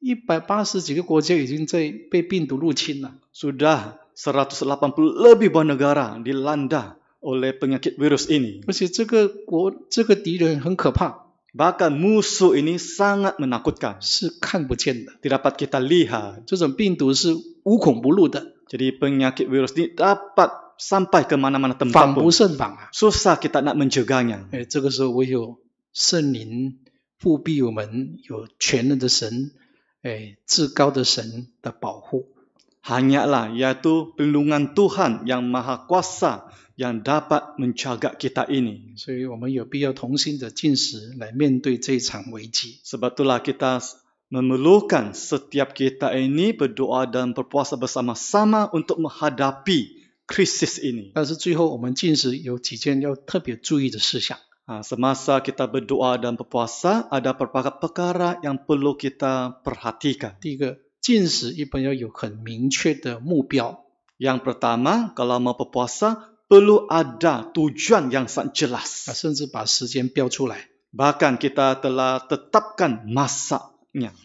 180几个国家已经在被病毒入侵了。 Sudah 180 lebih buah negara dilanda oleh penyakit virus ini. 而且这个敌人很可怕， Bahkan musuh ini sangat menakutkan. 是看不见的。 Tidak dapat kita lihat. 这种病毒是无孔不入的， Jadi penyakit virus ini dapat sampai ke mana-mana 防 tempat 不 pun. 胜防啊！ Susah kita nak mencegahnya. 这个时候唯有圣灵复庇我们，有全能的神，至高的神的保护。 Hanyalah iaitu perlindungan Tuhan yang Maha Kuasa yang dapat menjaga kita ini. 所以我们有必要同心的进食来面对这一场危机。 Sebab itulah kita memerlukan setiap kita ini berdoa dan berpuasa bersama-sama untuk menghadapi krisis ini. 但是最后我们进食有几件要特别注意的事项。 Semasa kita berdoa dan berpuasa, ada beberapa perkara yang perlu kita perhatikan. 第一个，进食一般要有很明确的目标。 Yang pertama, kalau mau berpuasa, perlu ada tujuan yang sangat jelas. 甚至把时间标出来。 Bahkan kita telah tetapkan masanya.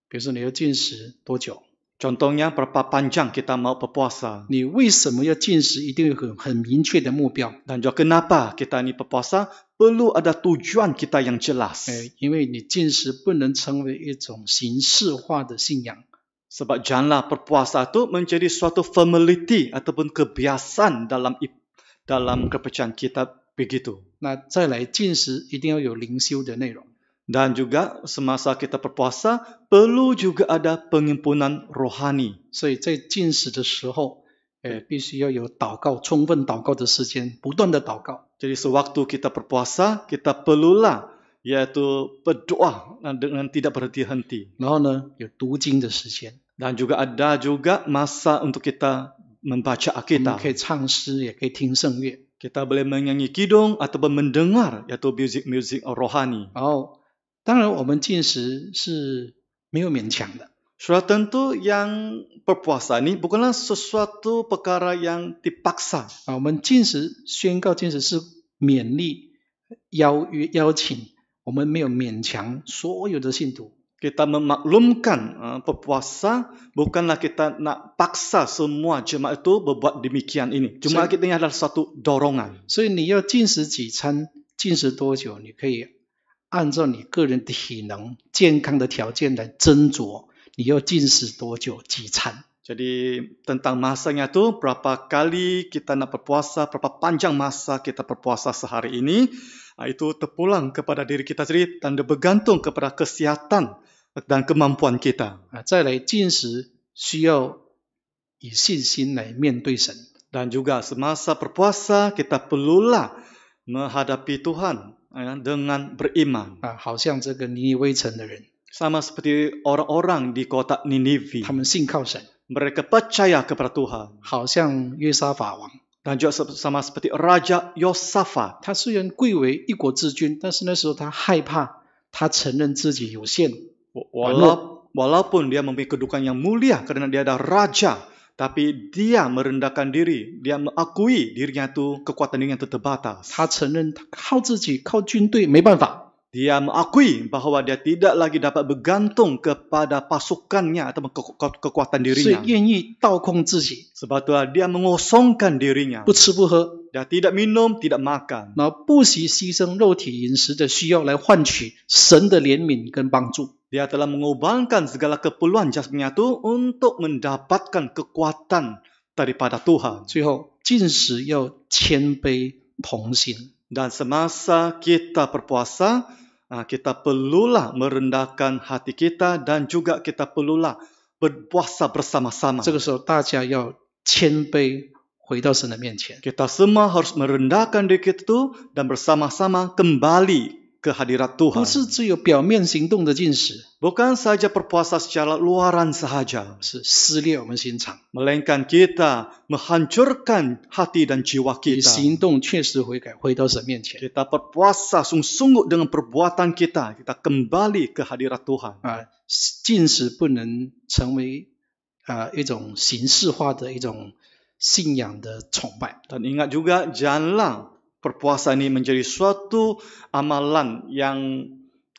比如说你要进食多久？ Contohnya, berapa panjang kita mau berpuasa. 你为什么要进食？一定有很明确的目标。 Dan juga kenapa kita ini berpuasa, perlu ada tujuan kita yang jelas. 因为你进食不能成为一种形式化的信仰。 Sebab janganlah berpuasa itu menjadi suatu formality ataupun kebiasaan dalam kepercayaan kita begitu. 那再来进食一定要有灵修的内容。 Dan juga semasa kita berpuasa, perlu juga ada penghimpunan rohani. 所以在进食的时候，必须要有祷告，充分祷告的时间，不断的祷告。 Jadi sewaktu kita berpuasa, kita perlulah yaitu berdoa dengan tidak berhenti-henti. 然后呢，有读经的时间。 Dan juga ada juga masa untuk kita membaca 我们 Alkitab. 可以唱诗，也可以听圣乐。 Kita boleh menyanyi kidung ataupun mendengar yaitu muzik-muzik rohani. 然后，当然我们进食是没有勉强的。 Sudah tentu yang berpuasa ini bukanlah sesuatu perkara yang dipaksa. 我们进食宣告进食是勉励、邀请，我们没有勉强所有的信徒。 Kita memaklumkan berpuasa, bukanlah kita nak paksa semua jemaat itu berbuat demikian ini. Cuma kita ini adalah satu dorongan. 所以你要进食几餐，进食多久，你可以按照你个人体能、健康的条件来斟酌，你要进食多久、几餐。 Jadi tentang masanya itu, berapa kali kita nak berpuasa, berapa panjang masa kita berpuasa sehari ini, itu terpulang kepada diri kita sendiri dan bergantung kepada kesihatan dan kemampuan kita. 再来进食需要以信心来面对神。 Dan juga semasa berpuasa kita perlulah menghadapi Tuhan dengan beriman. 好像这个尼尼微城的人， Sama seperti orang-orang di kota Ninive. 他们信靠神， Mereka percaya kepada Tuhan. 好像约沙法王， Dan juga sama seperti Raja Yosafat. 他虽然贵为一国之君，但是那时候他害怕，他承认自己有限。 Walaupun dia memiliki kedudukan yang mulia kerana dia adalah raja, tapi dia merendahkan diri, dia mengakui dirinya itu kekuatan dirinya itu terbatas. 他承认他靠自己、靠军队没办法。Dia mengakui bahawa dia tidak lagi dapat bergantung kepada pasukannya atau kekuatan 所以 dirinya. 愿意倒空自己， Sebab itulah dia mengosongkan dirinya. 不吃不喝， Dia tidak minum, tidak makan. 然后不惜牺牲肉体饮食的需要来换取神的怜悯跟帮助。 Dia telah mengorbankan segala keperluan jasmaninya itu untuk mendapatkan kekuatan daripada Tuhan. 最后，进食要谦卑同心。 Dan semasa kita berpuasa, kita perlulah merendahkan hati kita dan juga kita perlulah berpuasa bersama-sama. 这个时候，大家要谦卑回到神的面前。 Kita semua harus merendahkan diri kita itu dan bersama-sama kembali ke hadirat 不 Tuhan. 是只有表面行动的进食， Bukan saja berpuasa secara luaran sahaja, 是撕裂我们心肠， melainkan kita menghancurkan hati dan jiwa 以 kita. 行动确实悔改，回到神面前。 Kita berpuasa sungguh-sungguh dengan perbuatan kita. Kita kembali ke hadirat Tuhan. 进食不能成为一种形式化的一种信仰的崇拜。 Dan ingat juga, janganlah berpuasa ini menjadi suatu amalan yang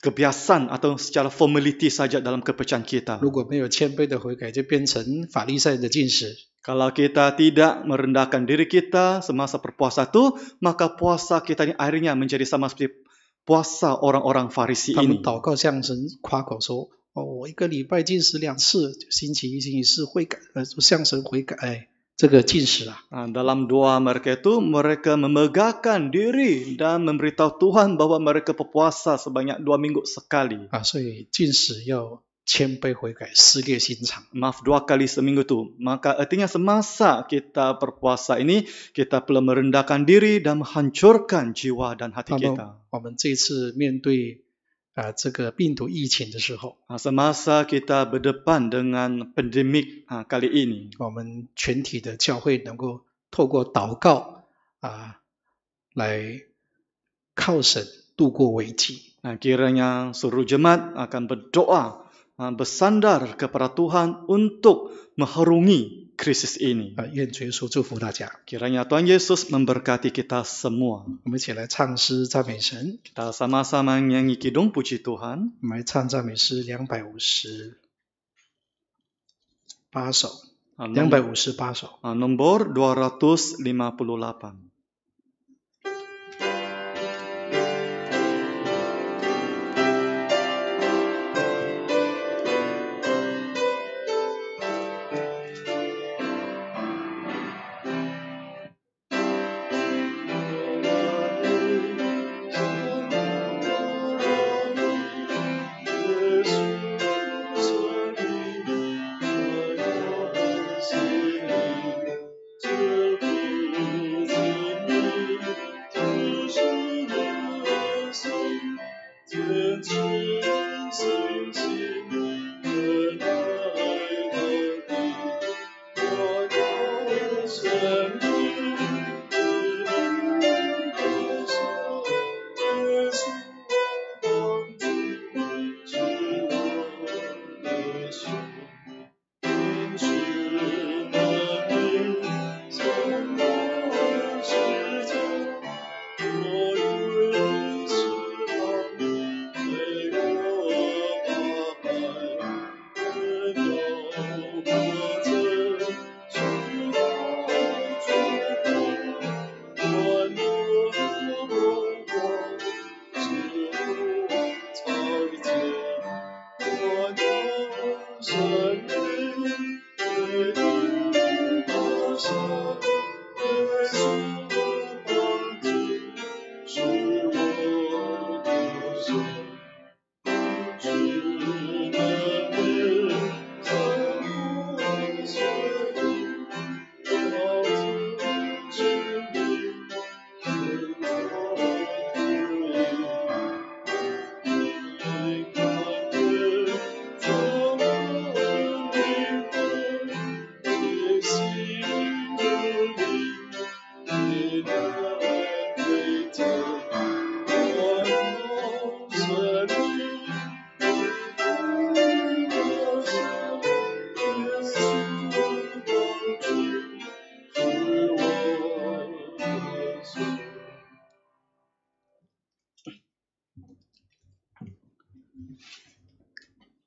kebiasaan atau secara formality saja dalam kepercayaan kita. 如果没有谦卑的悔改，就变成法利赛的进食。 Kalau kita tidak merendahkan diri kita semasa berpuasa itu, maka puasa kita ini akhirnya menjadi sama seperti puasa orang-orang Farisi 他们 ini. 祷告向神夸口说：“哦，我一个礼拜进食2次，星期一、星期四悔改，向神悔改。”哎，这个进食啊， Dalam doa mereka itu, mereka memegahkan diri dan memberitahu Tuhan bahwa mereka berpuasa sebanyak 2 minggu sekali. 所以进食要谦卑悔改，撕裂心肠。 Maaf 2 kali seminggu tu. Maka artinya semasa kita berpuasa ini, kita perlu merendahkan diri dan menghancurkan jiwa dan hati 那么 kita. 我们这次面对这个病毒疫情的时候， Semasa kita berdepan dengan pandemik kali ini, 我们全体的教会能够透过祷告来靠神度过危机。 kiranya seluruh jemaat akan berdoa, bersandar kepada Tuhan untuk mengharungi krisis ini. 愿主耶稣祝福大家。 Kiranya Tuhan Yesus memberkati kita semua. 我们一起来唱诗赞美神， Kita sama-sama nyanyi kidung puji Tuhan. 我们来唱赞美诗258首，258首。 Nombor 258.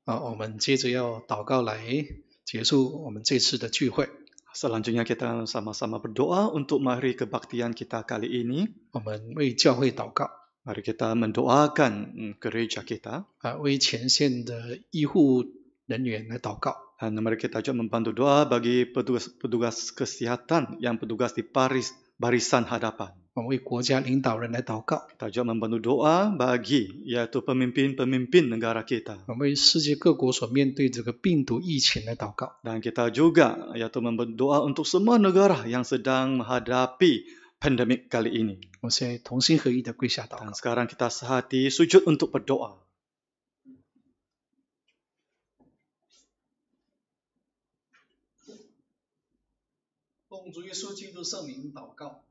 我们接着要祷告来结束我们这次的聚会。 Selanjutnya kita sama-sama berdoa untuk mari kebaktian kita kali ini. 我们为教会祷告， Mari kita mendoakan gereja kita. 为前线的医护人员来祷告， Dan mari kita juga membantu doa bagi petugas kesehatan yang bertugas di barisan hadapan. 我们为国家领导人来祷告， Kita juga membantu doa bagi yaitu pemimpin-pemimpin negara kita. 我们为世界各国所面对这个病毒疫情来祷告。 Dan kita juga yaitu membantu doa untuk semua negara yang sedang menghadapi pandemik kali ini. 我们现在同心合意的跪下祷 Dan 告。 sekarang kita sehati sujud untuk berdoa. 奉主耶稣基督圣名祷告。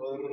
Or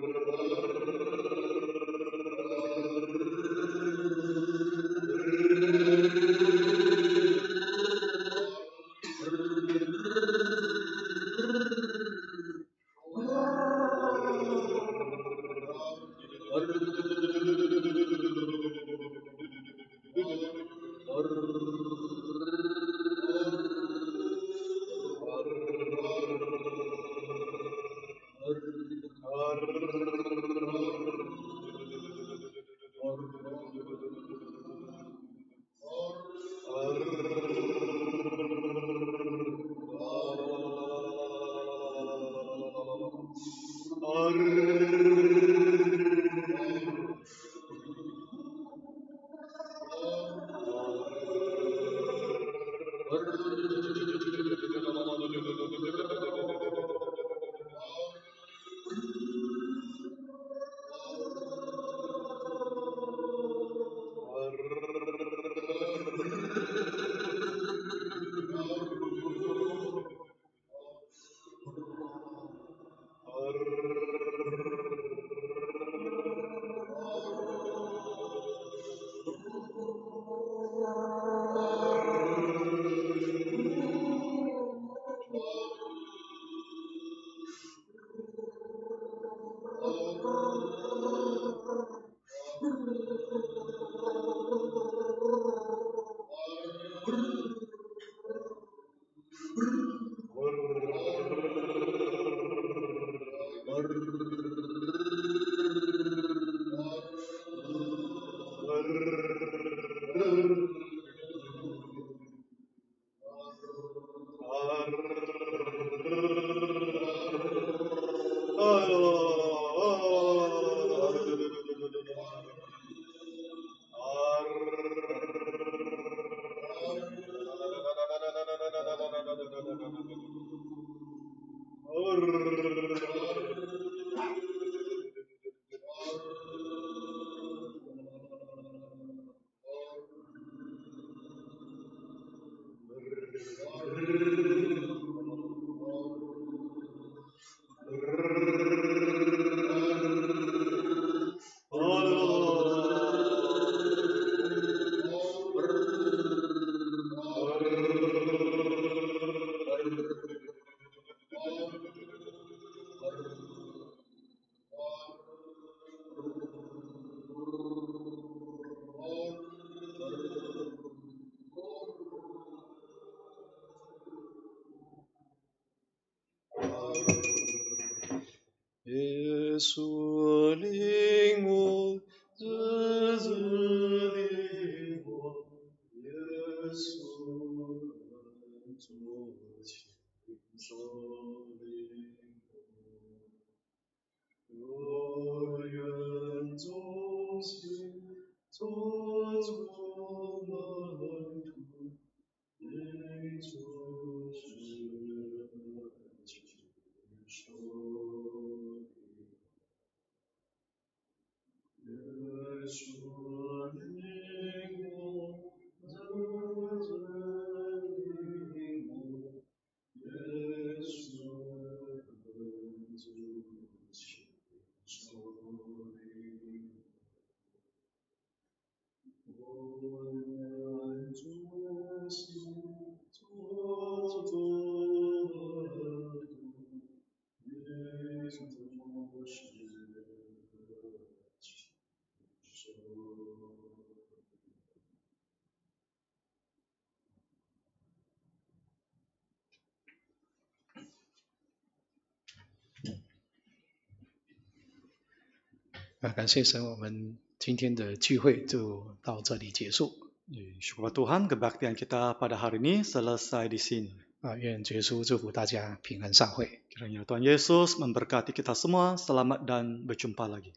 Yesus灵我，日日灵我，耶稣做亲手灵我，我愿忠心做主门徒，你就是亲手耶稣灵我，日日灵我，耶稣主亲手灵我，愿忠心做主门徒，你就是亲手。感谢神，我们今天的聚会就到这里结束。 Syukur Tuhan, kebaktian kita pada hari ini selesai di sini. 愿耶稣祝福大家平安散会。 Kiranya Tuhan Yesus memberkati kita semua, selamat dan berjumpa lagi.